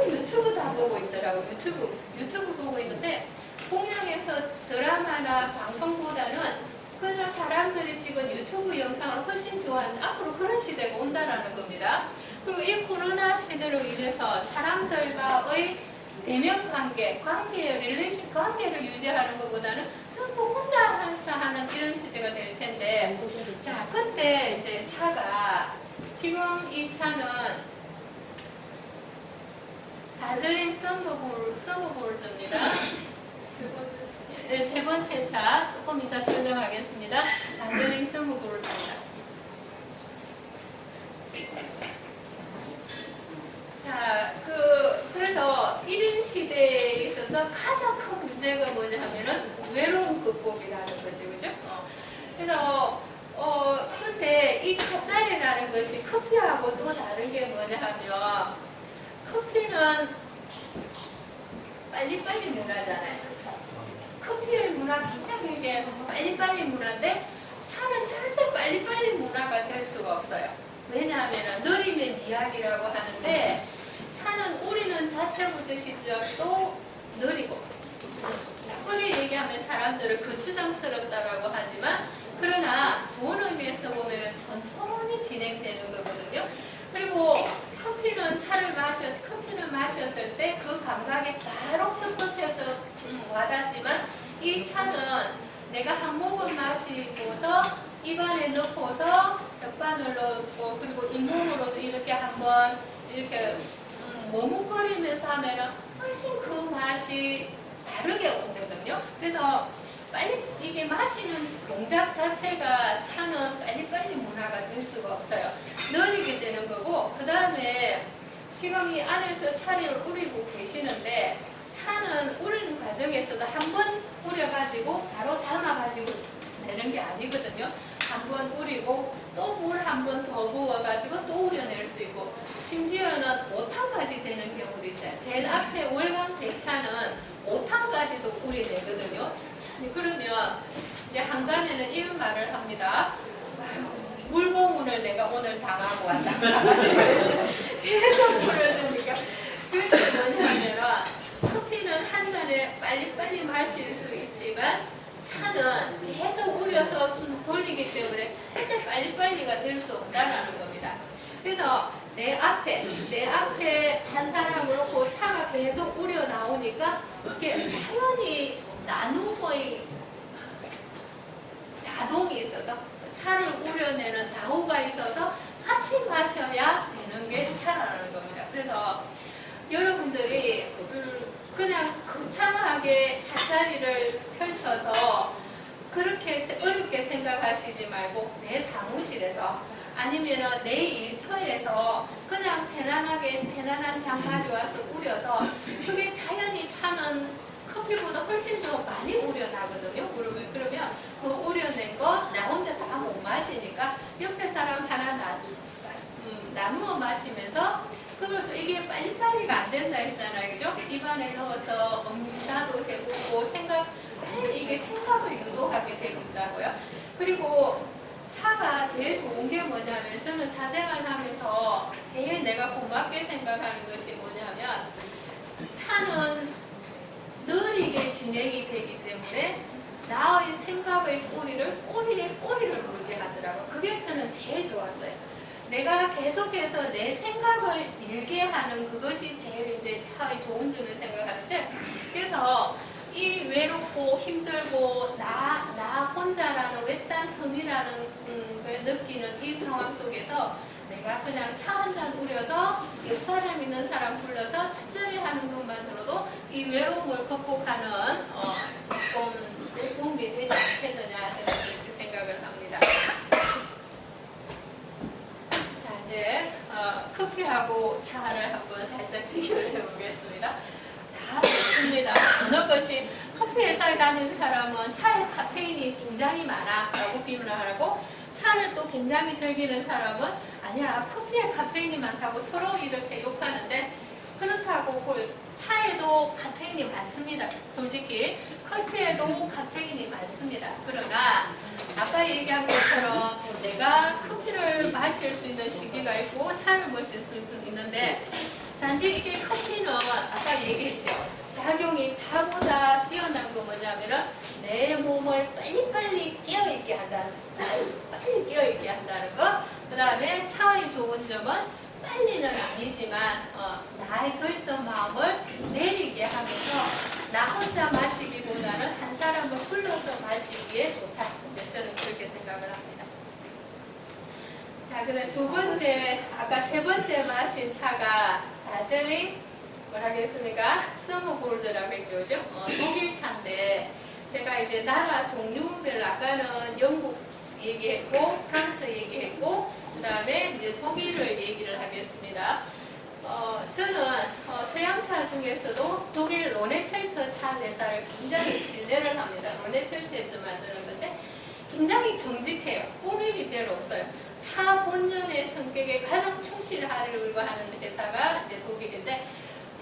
유튜브도 안 보고 있더라고요. 유튜브 보고 있는데 공영에서 드라마나 방송보다는 그냥 사람들이 지금 유튜브 영상을 훨씬 좋아하는 앞으로 그런 시대가 온다라는 겁니다. 그리고 이 코로나 시대로 인해서 사람들과의 대면 관계를 유지하는 것보다는 전부 혼자 해서 하는 이런 시대가 될 텐데, 자, 그때 이제 차가, 지금 이 차는 다즐링 썬더볼트입니다. 네, 세 번째 차, 조금 이따 설명하겠습니다. 다즐링 썬더볼트입니다. 자, 그래서 1인 시대에 있어서 가장 큰 문제가 뭐냐 하면은 외로움 극복이라는 거지, 그죠? 그래서, 근데 이 차짜리라는 것이 커피하고 또 다른 게 뭐냐 하면, 커피는 빨리빨리 문화잖아요. 커피의 문화 굉장히 이게 빨리빨리 문화인데, 차는 절대 빨리빨리 문화가 될 수가 없어요. 왜냐하면 느림의 이야기라고 하는데, 차는 우리는 자체부터 시작도 느리고, 나쁘게 얘기하면 사람들은 거추장스럽다라고 하지만, 그러나 좋은 의미에서 보면 천천히 진행되는 거거든요. 그리고 커피는 마셨을 때 그 감각이 바로 흡입해서 와닿지만, 이 차는 내가 한 모금 마시고서 입안에 넣고서 벽반을 넣고, 그리고 잇몸으로도 이렇게 한번 이렇게 머뭇거리면서 하면은 훨씬 그 맛이 다르게 오거든요. 그래서 빨리 이게 마시는 동작 자체가 차는 빨리빨리 문화가 될 수가 없어요. 느리게 되는 거고, 그 다음에 지금 이 안에서 차를 우리고 계시는데, 차는 우리는 과정에서도 한 번 우려가지고 바로 담아가지고 되는 게 아니거든요. 한 번 우리고 또 물 한 번 더 부어가지고 또 우려낼 수 있고, 심지어는 5탕까지 되는 경우도 있어요. 제일 앞에 월감 대차는 5탕까지도 우려내거든요. 천천히. 그러면 이제 한간에는 이런 말을 합니다. 물고문을 내가 오늘 당하고 왔다. 계속 물을 주니까. 그게 뭐냐면, 커피는 한 잔에 빨리빨리 마실 수 있지만, 차는 계속 우려서 숨 돌리기 때문에 절대 빨리빨리가 될 수 없다는 겁니다. 그래서 내 앞에 한 사람을 놓고 차가 계속 우려 나오니까, 이게 자연히 나눔의 다동이 있어서, 차를 우려내는 다우가 있어서 같이 마셔야 되는 게 차라는 겁니다. 그래서 여러분들이 그냥 거창하게 차자리를 펼쳐서 그렇게 어렵게 생각하시지 말고, 내 사무실에서 아니면 내 일터에서 그냥 편안한 장 가져와서 우려서, 그게 자연히 차는 커피보다 훨씬 더 많이 우려나거든요. 그러면 그 우려낸 거 나 혼자 다 못 마시니까 옆에 사람 하나 나누어 마시면서, 그것도 이게 빨리빨리가 안 된다 했잖아요. 그죠? 입안에 넣어서 나도 해보고 이게 생각을 유도하게 되고 있다고요. 그리고 차가 제일 좋은 게 뭐냐면, 저는 차생활 하면서 제일 내가 고맙게 생각하는 것이 뭐냐면, 차는 느리게 진행이 되기 때문에 나의 생각의 꼬리에 꼬리를 물게 하더라고요. 그게 저는 제일 좋았어요. 내가 계속해서 내 생각을 일게 하는 그것이 제일 이제 차의 좋은 점을 생각하는데, 그래서 이 외롭고 힘들고 나 혼자라는 외딴 섬이라는 걸 느끼는 이 상황 속에서 내가 그냥 차 한 잔 우려서 옆 사람 있는 사람 불러서 찻자리 하는 것만 들어도 이 외로움을 극복하는 조금 도움이 되지 않겠느냐, 저는 그렇게 생각을 합니다. 자, 이제 커피하고 차를 한번 살짝 비교를 해보겠습니다. 다 좋습니다. 어느 것이 커피 회사에 다니는 사람은 차에 카페인이 굉장히 많아라고 비문을 하고, 차를 또 굉장히 즐기는 사람은 아니야, 커피에 카페인이 많다고 서로 이렇게 욕하는데, 그렇다고 차에도 카페인이 많습니다. 솔직히 커피에도 카페인이 많습니다. 그러나 아까 얘기한 것처럼 내가 커피를 마실 수 있는 시기가 있고 차를 마실 수 있는데, 단지 이게 커피는 아까 얘기했죠. 작용이 차보다 뛰어난 거 뭐냐면은 내 몸을 빨리빨리 깨어있게 한다는 거. 그 다음에 차의 좋은 점은 빨리는 아니지만 나의 들뜬 마음을 내리게 하면서 나 혼자 마시기보다는 한 사람을 불러서 마시기에 좋다. 이제 저는 그렇게 생각을 합니다. 자, 그다음 두 번째, 아까 세 번째 마신 차가 다즐링 뭐라고 했습니까? 서머골드라고 했죠, 그죠? 독일 차인데 제가 이제 나라 종류별 아까는 영국 얘기했고 프랑스 얘기했고 그 다음에 이제 독일을 얘기를 하겠습니다. 저는 서양차 중에서도 독일 로네펠터 차 회사를 굉장히 신뢰를 합니다. 로네펠터에서 만드는 건데 굉장히 정직해요. 꾸밈이 별로 없어요. 차 본연의 성격에 가장 충실하려고 하는 회사가 이제 독일인데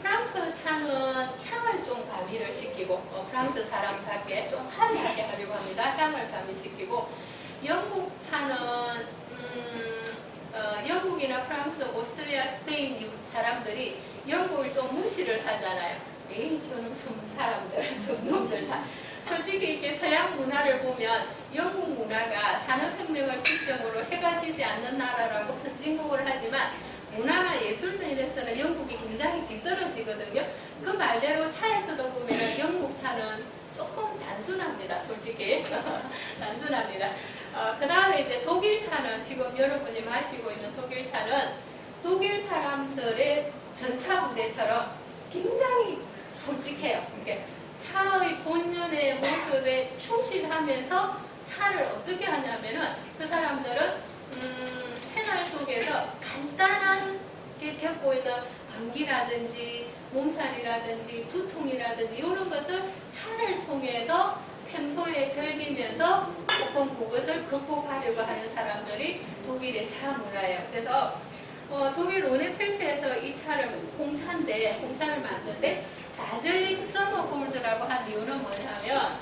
프랑스 차는 향을 좀 가미를 시키고 프랑스 사람답게 좀 화려하게 하려고 합니다. 향을 가미시키고 영국 차는 영국이나 프랑스, 오스트리아, 스페인 사람들이 영국을 좀 무시를 하잖아요. 에이 저놈 사람들, 놈들 다. 솔직히 이렇게 서양 문화를 보면 영국 문화가 산업혁명을 기점으로 해가 지지 않는 나라라고 선진국을 하지만 문화나 예술 면에서는 영국이 굉장히 뒤떨어지거든요. 그 말대로 차에서도 보면 영국 차는 조금 단순합니다. 솔직히 단순합니다. 그 다음에 이제 독일 차는 지금 여러분이 마시고 있는 독일 차는 독일 사람들의 전차 부대처럼 굉장히 솔직해요. 이렇게 차의 본연의 모습에 충실하면서 차를 어떻게 하냐면은 그 사람들은 생활 속에서 간단하게 겪고 있는 감기라든지 몸살이라든지 두통이라든지 이런 것을 차를 통해서 평소에 즐기면서 조금 그것을 극복하려고 하는 사람들이 독일의 차 문화예요. 그래서 독일 로네펠트에서 이 차를 홍차인데 홍차를 만드는데 다즐링 서머 골드라고 한 이유는 뭐냐면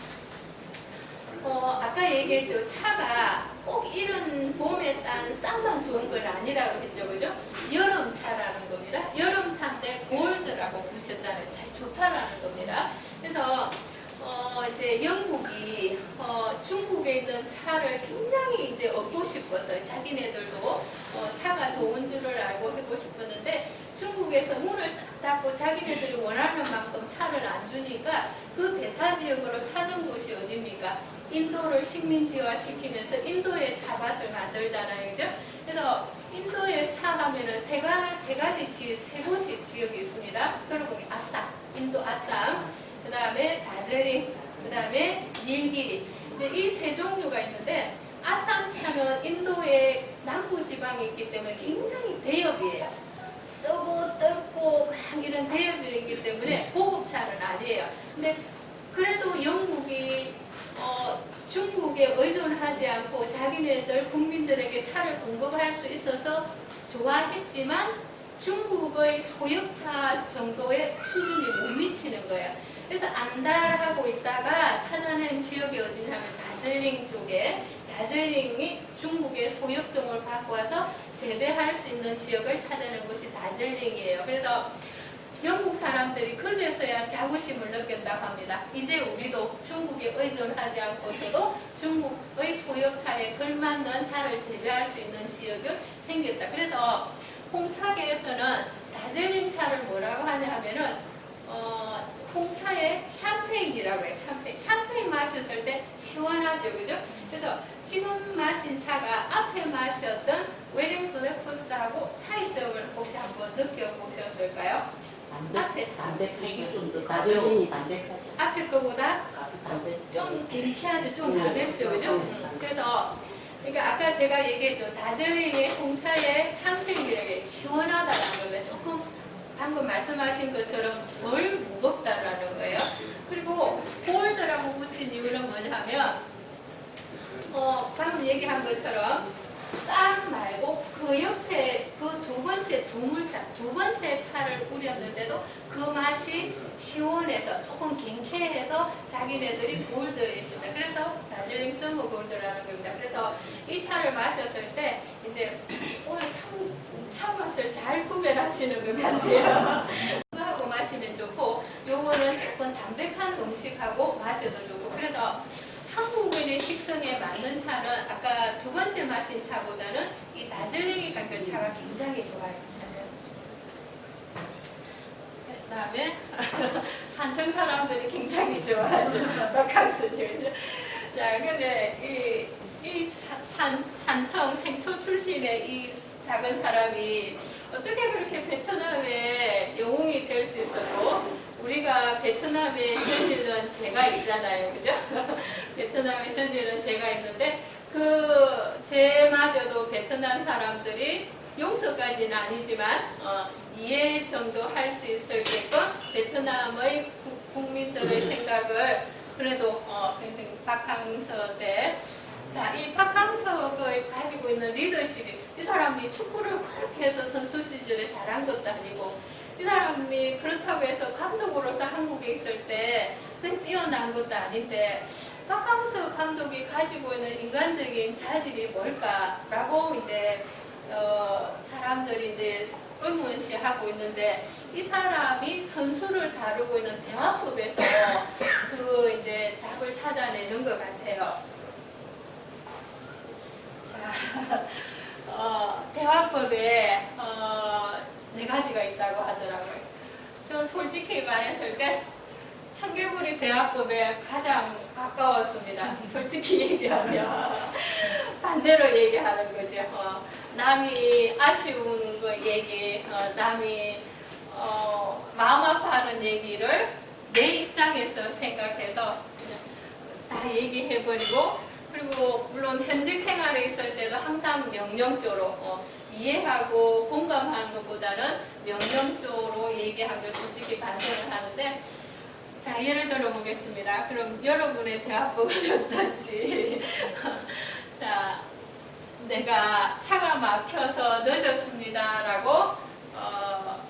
아까 얘기했죠. 차가 꼭 이런 봄에 딴 쌍만 좋은 건 아니라고 했죠. 그죠? 여름차라는 겁니다. 여름차인데 골드라고 붙였잖아요. 잘 좋다라는 겁니다. 그래서 이제 영국이 중국에 있는 차를 굉장히 이제 얻고 싶어서 자기네들도 차가 좋은 줄을 알고 하고 싶었는데 중국에서 문을 딱 닫고 자기네들이 원하는 만큼 차를 안 주니까 그 대타 지역으로 찾은 곳이 어디입니까? 인도를 식민지화 시키면서 인도의 차밭을 만들잖아요. 그죠? 그래서 인도의 차 하면은 세 곳이 지역이 있습니다. 여러분이 아쌈, 인도 아쌈, 그 다음에 다즐링, 그 다음에 닐기리. 이 세 종류가 있는데 아쌈 차는 인도의 남부 지방에 있기 때문에 굉장히 대엽이에요. 썩고 떫고 막 이런 대엽이 있기 때문에 고급차는 아니에요. 근데 그래도 영국이 중국에 의존하지 않고 자기네들 국민들에게 차를 공급할 수 있어서 좋아했지만 중국의 소형차 정도의 수준이 못 미치는 거예요. 그래서 안달하고 있다가 찾아낸 지역이 어디냐면 다즐링 쪽에 다즐링이 중국의 소유종을 갖고 와서 재배할 수 있는 지역을 찾아낸 것이 다즐링이에요. 그래서 영국 사람들이 그제서야 자부심을 느꼈다고 합니다. 이제 우리도 중국에 의존하지 않고서도 중국의 소유차에 걸맞는 차를 재배할 수 있는 지역이 생겼다. 그래서 홍차계에서는 다즐링 차를 뭐라고 하냐 하면은 홍차에 샴페인이라고 해요. 샴페인 마셨을 때 시원하죠. 그죠? 그래서 지금 마신 차가 앞에 마셨던 웨딩 블랙퍼스트하고 차이점을 혹시 한번 느껴보셨을까요? 앞에 차. 담백하지 좀더 다즐링이 담백하지. 앞에 거보다 담백. 좀 경쾌하죠. 좀 가볍죠. 그죠? 그래서 그러니까 아까 제가 얘기했죠. 다즐링의 홍차에 샴페인이라게 시원하다라는 거예요. 조금 방금 말씀하신 것처럼 덜 무겁다라는 거예요. 그리고 골드라고 붙인 이유는 뭐냐면 방금 얘기한 것처럼 싹 말고 그 옆에 그 두 번째 차를 우렸는데도 그 맛이 시원해서 조금 경쾌해서 자기네들이 골드였습니다. 그래서 다즐링 서머 골드라는 겁니다. 그래서 이 차를 마셨을 때 이제 오늘 차 맛을 잘 구별하시는 것 같아요. 하고 마시면 좋고 요거는 조금 담백한 음식하고 마셔도 좋고 그래서 한국인의 식성에 맞는 차는 아까 두 번째 마신 차보다는 이 다즐링이 가격 차가 굉장히 좋아요. 그다음에 산청 사람들이 굉장히 좋아하죠. 박항스님. 자, 근데 이 산청 생초 출신의 이 작은 사람이 어떻게 그렇게 베트남의 영웅이 될 수 있었고, 우리가 베트남에 저지른 죄가 있잖아요, 그죠? 베트남에 저지른 죄가 있는데 그 죄마저도 베트남 사람들이 용서까지는 아니지만 이해 정도 할 수 있을게끔 베트남의 국민들의 생각을 그래도 박항서 때, 자, 이 박항서가 가지고 있는 리더십이, 이 사람이 축구를 그렇게 해서 선수 시절에 잘한 것도 아니고, 이 사람이 그렇다고 해서 감독으로서 한국에 있을 때 뛰어난 것도 아닌데, 박항서 감독이 가지고 있는 인간적인 자질이 뭘까라고 이제 사람들이 이제 의문시하고 있는데, 이 사람이 선수를 다루고 있는 대화법에서 그 이제 답을 찾아내는 것 같아요. 자, 대화법에 4가지가 있다고 하더라고요. 저 솔직히 말했을 때 청개구리 대화법에 가장 가까웠습니다. 솔직히 얘기하면 반대로 얘기하는 거죠. 남이 아쉬운 거 얘기, 남이 마음 아파하는 얘기를 내 입장에서 생각해서 다 얘기해버리고, 그리고 물론 현직 생활에 있을 때도 항상 명령조로 이해하고 공감하는 것보다는 명령조로 얘기하면 솔직히 반성을 하는데, 자, 예를 들어 보겠습니다. 그럼 여러분의 대화법은 어떤지. 자, 내가 차가 막혀서 늦었습니다 라고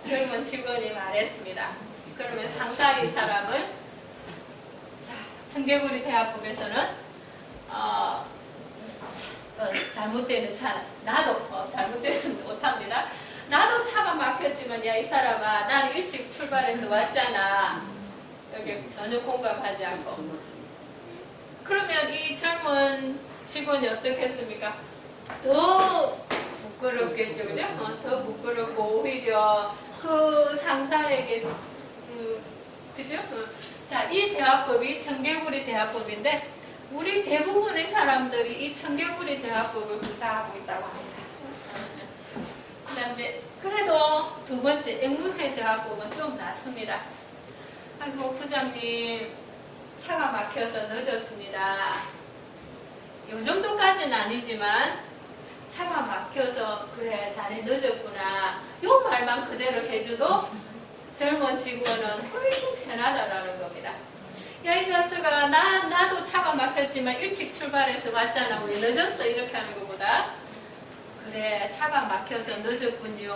젊은 직원이 말했습니다. 그러면 상사인 사람은, 자, 청개구리 대화법에서는 잘못되는 차, 나도 잘못됐으면 못합니다. 나도 차가 막혔지만, 야, 이 사람아, 난 일찍 출발해서 왔잖아. 여기 전혀 공감하지 않고. 그러면 이 젊은 직원이 어떻겠습니까? 더 부끄럽겠죠, 그죠? 더 부끄럽고, 오히려 그 상사에게, 그죠? 자, 이 대화법이 청개구리 대화법인데, 우리 대부분의 사람들이 이 청개구리 대화법을 구사하고 있다고 합니다. 그다음 이제 그래도 2번째 앵무새 대화법은 좀 낫습니다. 아이고, 부장님 차가 막혀서 늦었습니다. 요 정도까지는 아니지만 차가 막혀서 그래 자네 늦었구나, 요 말만 그대로 해줘도 젊은 직원은 훨씬 편하다라는 겁니다. 야, 이 자식아, 나도 차가 막혔지만 일찍 출발해서 왔잖아. 우리 늦었어. 이렇게 하는 것보다, 그래, 차가 막혀서 늦었군요.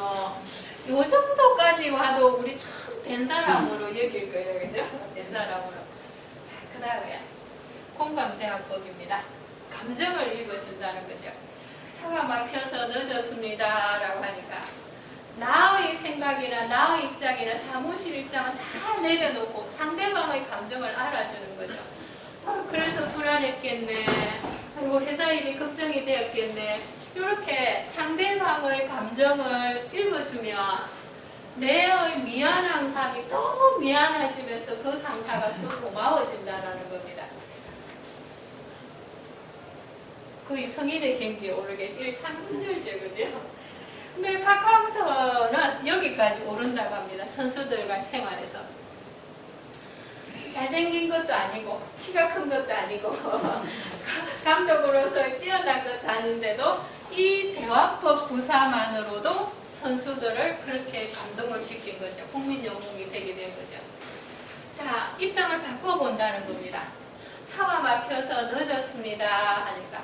요 정도까지 와도 우리 참 된 사람으로 여길 거예요. 그죠? 된 사람으로. 그 다음에 공감대화법입니다. 감정을 읽어준다는 거죠. 차가 막혀서 늦었습니다 라고 하니까 나의 생각이나 나의 입장이나 사무실 입장은 다 내려놓고 상대방의 감정을 알아주는 거죠. 그래서 불안했겠네. 그리고 회사 일이 걱정이 되었겠네. 이렇게 상대방의 감정을 읽어주면 내의 미안한 감이 더 미안해지면서 그 상사가 더 고마워진다는 겁니다. 거의 성인의 경지에 오르게 참 힘들죠, 그죠? 근데 박항서는 여기까지 오른다고 합니다. 선수들과 생활에서. 잘생긴 것도 아니고 키가 큰 것도 아니고 감독으로서 뛰어난 것도 아닌데도 이 대화법 구사만으로도 선수들을 그렇게 감동을 시킨 거죠. 국민 영웅이 되게 된 거죠. 자, 입장을 바꿔본다는 겁니다. 차가 막혀서 늦었습니다 하니까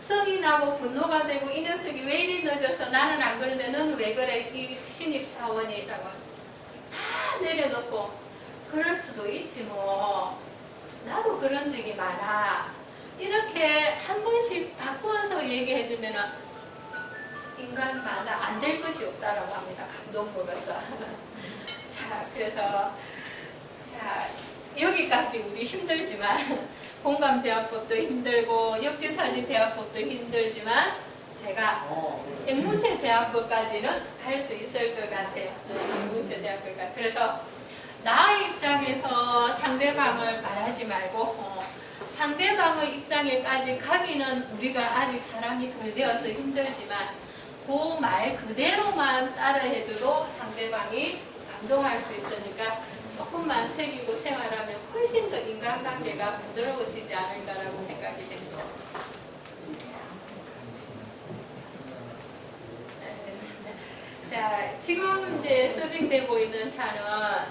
성이 나고 분노가 되고, 이 녀석이 왜 이리 늦어서 나는 안 그러는데 너는 왜 그래, 이 신입사원이라고 다 내려놓고, 그럴 수도 있지 뭐, 나도 그런 적이 많아, 이렇게 한 번씩 바꿔서 얘기해주면 인간마다 안 될 것이 없다라고 합니다. 감동법에서. 자, 그래서 자, 여기까지 우리 힘들지만 공감대화법도 힘들고 역지사지 대화법도 힘들지만 제가 앵무새 대화법까지는 할 수 있을 것 같아요. 앵무새 대화법까지. 그래서 나의 입장에서 상대방을 말하지 말고 상대방의 입장에까지 가기는 우리가 아직 사람이 덜 되어서 힘들지만 그 말 그대로만 따라해줘도 상대방이 감동할 수 있으니까 조금만 새기고 생활하면 훨씬 더 인간관계가 부드러워지지 않을까라고 생각이 됩니다. 자, 지금 이제 서빙되고 있는 차는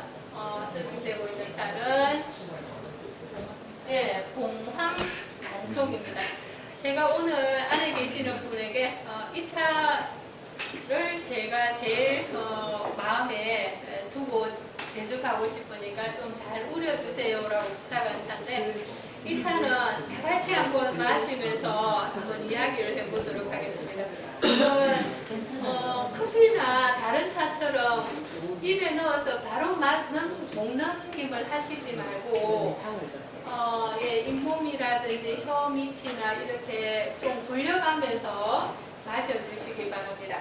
예, 봉황 단속입니다. 제가 오늘 안에 계시는 분에게 이 차를 제가 제일 마음에 두고 대접하고 싶으니까 좀 잘 우려주세요라고 부탁한 차인데 이 차는 다 같이 한번 마시면서 한번 이야기를 해보도록 하겠습니다. 커피나 다른 차처럼 입에 넣어서 바로 목 넘김을 하시지 말고 예, 잇몸이라든지 혀 밑이나 이렇게 좀 돌려가면서 마셔주시기 바랍니다.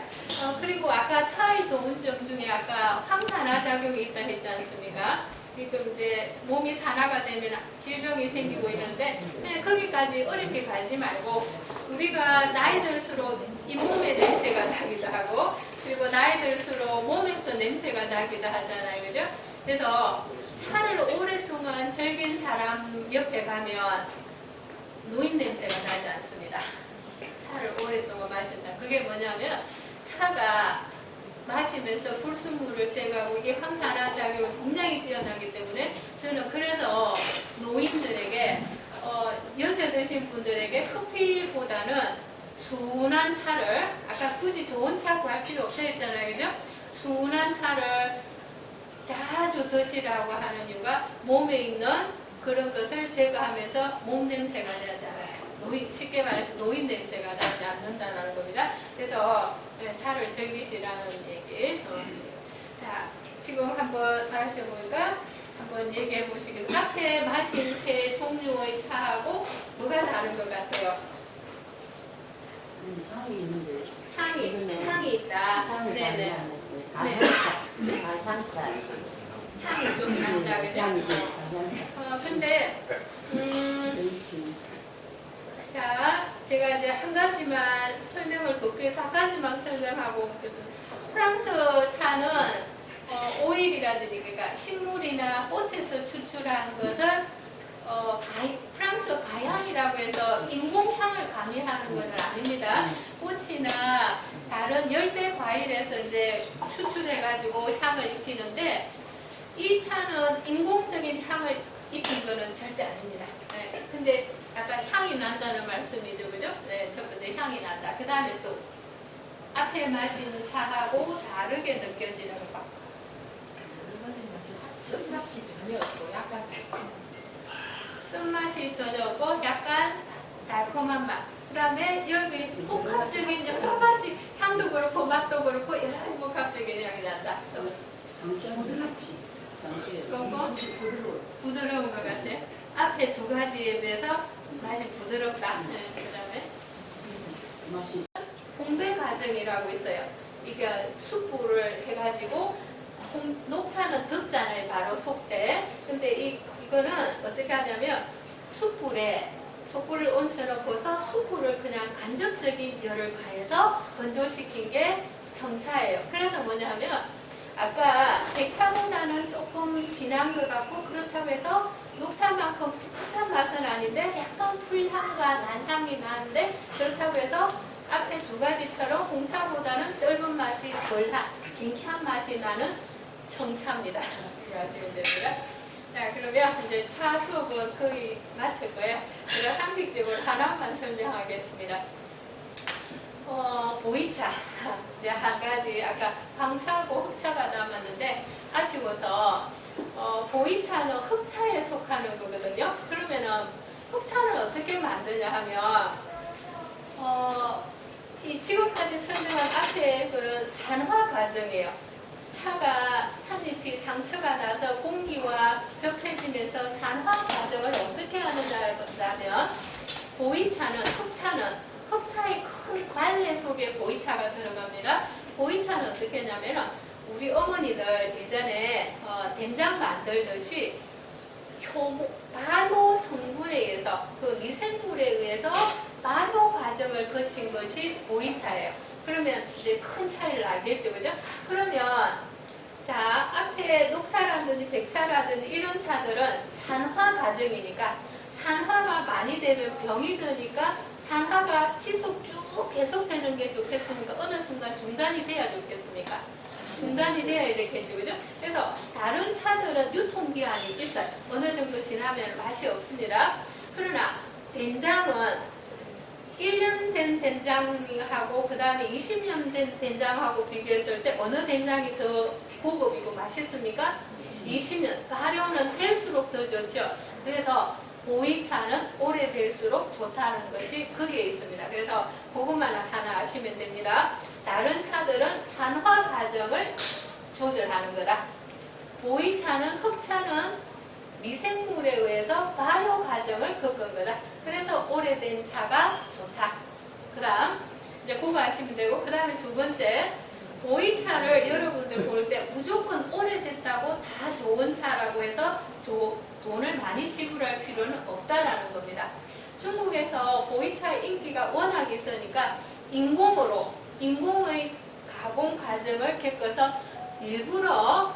그리고 아까 차의 좋은 점 중에 아까 항산화 작용이 있다 했지 않습니까? 지금 이제 몸이 산화가 되면 질병이 생기고 이러는데 거기까지 어렵게 가지 말고 우리가 나이 들수록 잇몸에 냄새가 나기도 하고 그리고 나이 들수록 몸에서 냄새가 나기도 하잖아요. 그죠? 그래서 차를 오랫동안 즐긴 사람 옆에 가면 노인 냄새가 나지 않습니다. 차를 오랫동안 마신다. 그게 뭐냐면 차가 마시면서 불순물을 제거하고 이게 항산화 작용이 굉장히 뛰어나기 때문에 저는 그래서 노인들에게 연세 드신 분들에게 커피보다는 순한 차를 아까 굳이 좋은 차 구할 필요 없다 했잖아요. 그죠? 순한 차를 자주 드시라고 하는 이유가 몸에 있는 그런 것을 제거하면서 몸 냄새가 나지 않아요. 쉽게 말해서 노인 냄새가 나지 않는다는 겁니다. 그래서 차를 즐기시라는 얘기. 자, 지금 한번 다시 보니까 한번 얘기해 보시겠어요? 앞에 마신 세 종류의 차하고 뭐가 다른 것 같아요? 향이 있는데. 향이 있다. 네네. 가향차. 향이 좀 난다, 그죠? 가향차. 근데 자, 제가 이제 한 가지만 설명을 돕기 위해서 한 가지만 설명하고 프랑스 차는 오일이라든지 그러니까 식물이나 꽃에서 추출한 것을 프랑스 가향이라고 해서 인공향을 가미하는 것은 아닙니다. 꽃이나 다른 열대 과일에서 이제 추출해가지고 향을 입히는데 이 차는 인공적인 향을 입힌 것은 절대 아닙니다. 네. 근데 아까 향이 난다는 말씀이죠, 그죠? 네, 첫 번째 향이 난다. 그 다음에 또 앞에 마신 차하고 다르게 느껴지는 것. 쓴맛이 전혀 없고 약간 쓴맛이 전혀 없고 약간 달콤한 맛. 그 다음에 여기 복합적인 여러 가지 향도 그렇고 맛도 그렇고 여러 가지 복합적인 향이 난다. 또 그리고 부드러운 것 같아. 앞에 두 가지에 비해서 맛이 부드럽다. 네, 그 다음에烘배 과정이라고 있어요. 이게 숯불을 해가지고 녹차는 덥잖아요. 바로 속때. 근데 이거는 어떻게 하냐면 숯불을 얹혀놓고서 숯불을 그냥 간접적인 열을 가해서 건조시킨 게 청차예요. 그래서 뭐냐면 아까 백차보다는 조금 진한 것 같고 그렇다고 해서 녹차만큼 풋풋한 맛은 아닌데 약간 풀향과 난향이 나는데 그렇다고 해서 앞에 두 가지처럼 홍차보다는 떫은 맛이 덜한 긴쾌한 맛이 나는 청차입니다. 이해하시면 됩니다. 자, 그러면 이제 차 수업은 거의 마칠 거예요. 제가 상식적으로 하나만 설명하겠습니다. 보이차. 이제 한 가지, 아까 황차하고 흑차가 남았는데, 아쉬워서, 보이차는 흑차에 속하는 거거든요. 그러면은, 흑차는 어떻게 만드냐 하면, 이 지금까지 설명한 앞에 그런 산화 과정이에요. 차가 찻잎이 상처가 나서 공기와 접해지면서 산화 과정을 어떻게 하느냐면 보이차는 흑차의 큰 관래 속에 보이차가 들어갑니다. 보이차는 어떻게 하냐면 우리 어머니들 예전에 된장 만들듯이 나노 성분에 의해서 그 미생물에 의해서 나노 과정을 거친 것이 보이차예요. 그러면 이제 큰 차이를 알겠죠, 그죠? 그러면 자 앞에 녹차라든지 백차라든지 이런 차들은 산화 과정이니까 산화가 많이 되면 병이 드니까 산화가 지속 쭉 계속되는 게 좋겠습니까? 어느 순간 중단이 돼야 좋겠습니까? 중단이 돼야 되겠죠, 그죠? 그래서 다른 차들은 유통기한이 있어요. 어느 정도 지나면 맛이 없습니다. 그러나 된장은 1년 된 된장하고 그 다음에 20년 된 된장하고 비교했을 때 어느 된장이 더 고급이고 맛있습니까? 20년. 발효는 될수록 더 좋죠. 그래서 보이차는 오래될수록 좋다는 것이 거기에 있습니다. 그래서 그것만 하나 아시면 됩니다. 다른 차들은 산화 과정을 조절하는 거다. 보이차는 흑차는 미생물에 의해서 발효 과정을 겪은 거다. 그래서 오래된 차가 좋다. 그 다음 이제 그거 아시면 되고 그 다음에 두 번째 보이차를 여러분들 볼 때 무조건 오래됐다고 다 좋은 차라고 해서 돈을 많이 지불할 필요는 없다라는 겁니다. 중국에서 보이차의 인기가 워낙 있으니까 인공의 가공 과정을 겪어서 일부러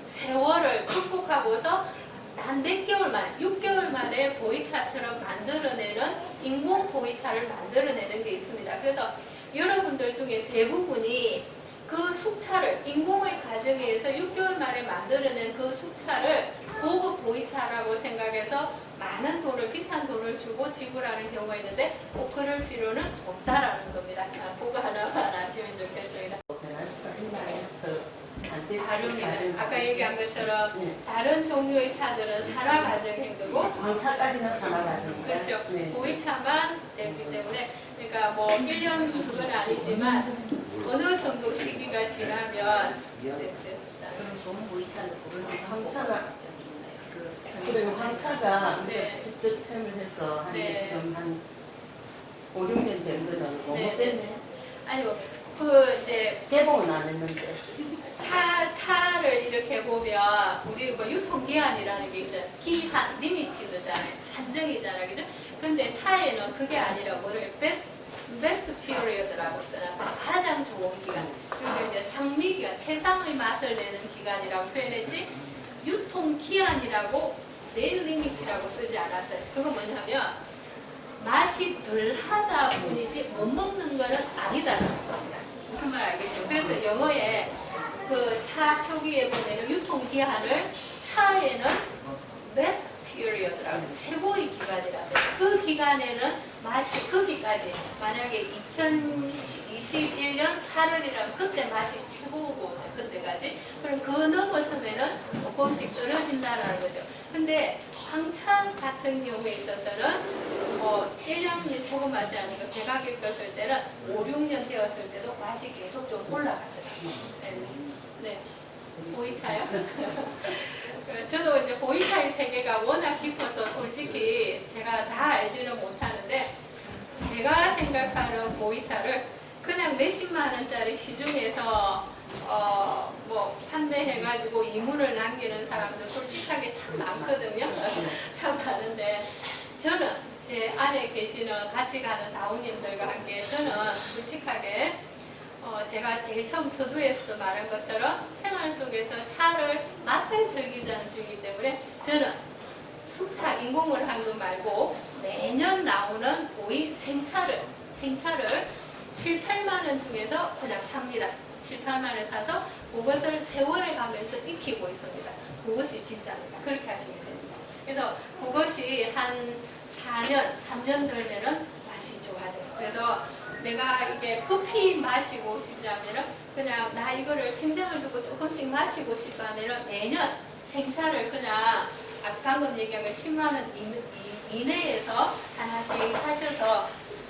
세월을 극복하고서 단 몇 개월 만에 6개월 만에 보이차처럼 만들어내는 인공 보이차를 만들어내는 게 있습니다. 그래서 여러분들 중에 대부분이 그 숙차를 인공의 과정에 의해서 6개월 만에 만들어낸 그 숙차를 고급 보이차라고 생각해서 많은 돈을 비싼 돈을 주고 지불하는 경우가 있는데 꼭 그럴 필요는 없다라는 겁니다. 그거 하나만 아시면 좋겠습니다. 변할 수가 있나요? 다릅니다. 아까 얘기한 것처럼 다른 종류의 차들은 산화 과정 힘들고 광차까지는 산화 과정이에요. 그렇죠. 네. 보이차만 되기 때문에 그러니까 뭐 1년 그건 아니지만 어느 정도 시기가 지나면 그럼 좋은 보이차를 고르는 광차가 그 그리고 광차가 네. 직접 체험을 해서 한 네. 지금 한 5, 6년 된 거는 뭐 네, 때문에 아니요 그 이제 개봉은 안 했는데 차를 이렇게 보면 우리 뭐 유통기한이라는 게 있잖아요. 기한, 리미티드잖아요. 한정이잖아요. 그죠? 근데 차에는 그게 아니라 뭐를 베스트 피리어드라고 써놨어요. 가장 좋은 기간. 그리고 이제 상미기간, 최상의 맛을 내는 기간이라고 표현했지 유통기한이라고 네일 리미티라고 쓰지 않았어요. 그건 뭐냐면 맛이 덜하다 뿐이지 못 먹는 거는 아니다라는 겁니다. 무슨 말 알겠죠? 그래서 영어에 그 차 표기에 보면은 유통기한을 차에는 best period라고 최고의 기간이라서 그 기간에는 맛이 거기까지 만약에 2021년 8월이라면 그때 맛이 최고고 그때까지 그럼 그 넘어서면은 조금씩 떨어진다라는 거죠. 근데 황차 같은 경우에 있어서는 뭐 1년이 최고 맛이 아니고 제가 겪었을 때는 5, 6년 되었을 때도 맛이 계속 좀 올라가더라고요. 네. 보이차요? 저도 이제 보이차의 세계가 워낙 깊어서 솔직히 제가 다 알지는 못하는데 제가 생각하는 보이차를 그냥 몇십만 원짜리 시중에서 뭐 판매해가지고 이문을 남기는 사람들 솔직하게 참 많거든요. 참 많은데 저는 제 안에 계시는 같이 가는 다우님들과 함께 저는 솔직하게 제가 제일 처음 서두에서도 말한 것처럼 생활 속에서 차를 맛을 즐기자는 중이기 때문에 저는 숙차 인공을 한 거 말고 매년 나오는 보이 생차를 7, 8만 원 중에서 그냥 삽니다. 7, 8만 원 사서 그것을 세월에 가면서 익히고 있습니다. 그것이 진짜입니다. 그렇게 하시면 됩니다. 그래서 그것이 한 4년, 3년 되면은 맛이 좋아져요. 그래서 내가 이게 커피 마시고 싶다면은 그냥 나 이거를 평생을 두고 조금씩 마시고 싶다면은 매년 생차를 그냥 아까 방금 얘기한 거 10만 원 이내에서 하나씩 사셔서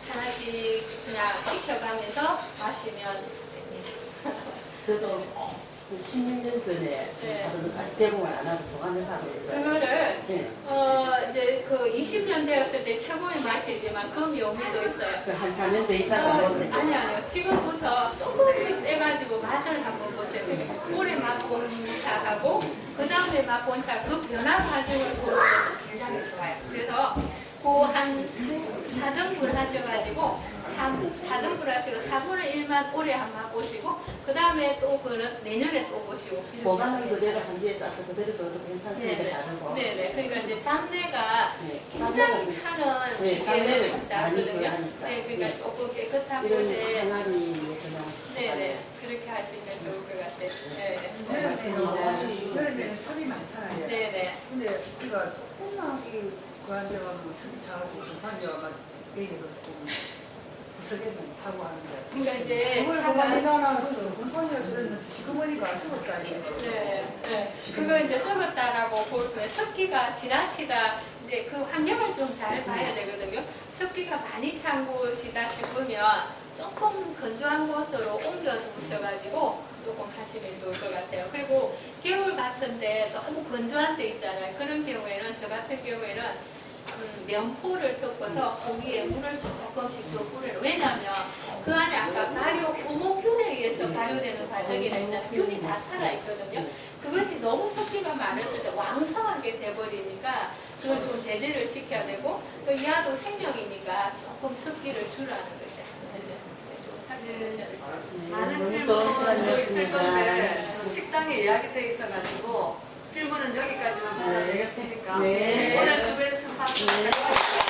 하나씩 그냥 익혀가면서 마시면 됩니다. 저도 16년 전에 네. 사도는 아직 개봉을 안 하고 보관을 하고 있어요. 그거를 네. 이제 그 20년 되었을 때 최고의 맛이지만 그 묘미도 있어요. 한 4년 돼 있다가 먹는데 아니요. 지금부터 조금씩 떼가지고 맛을 한번 보세요. 처음에 맛본 차 그 변화 과정을 보는 것도 굉장히 좋아요. 그래서 그 한 4등분 하셔가지고 4등분 하시고 4분의 1만 올해 한 맛보시고 그 다음에 또 그는 내년에 또 보시고 보관을 그대로 한지에 싸서 그대로 둬도 괜찮으니까 잘하고. 네네. 그러니까 이제 잡내가 네. 굉장히 차는 네, 이게 잡내를 많이 나거든요. 구하니까. 네, 그러니까 네. 조금 깨끗하고 이런 이제 항아리 그냥. 네네 그렇게 하시면 좋을 것 같아요. 네. 맞습니다. 여름에는 습이 많잖아요. 네네. 근데 우리가 조금만 이 그한 데가 뭐 습이 차고 급한 데가 막 얘기도 조금 구석에는 차고 하는데. 그러니까 이제 그걸 차가 그만이 나눠서 금손이어서 그랬는데 시커머니가 썩었다 이게. 네, 네. 그거 이제 썩었다라고 볼 때 습기가 지나치다 이제 그 환경을 좀 잘 봐야 되거든요. 습기가 많이 찬 곳이다 싶으면 조금 건조한 곳으로 옮겨 두셔가지고 조금 하시면 좋을 것 같아요. 그리고 겨울 같은데 너무 건조한 데 있잖아요. 그런 경우에는 저 같은 경우에는 면포를 덮어서 그 위에 물을 조금씩 더 뿌려요. 왜냐하면 그 안에 아까 발효, 호모균에 의해서 발효되는 과정이라 했잖아요. 균이 다 살아있거든요. 그것이 너무 습기가 많았을 때 왕성하게 돼버리니까 그걸 좀 제재를 시켜야 되고 또 이하도 생명이니까 조금 습기를 주라는 것이 좀 살펴보셔야 될 것 같아요. 많은 너무 질문이 좋은 있을 시간이었습니다. 건데 식당에 예약돼 있어가지고 질문은 여기까지만 부탁드리겠습니까? 네. 오늘 수고해주셔서 감사합니다.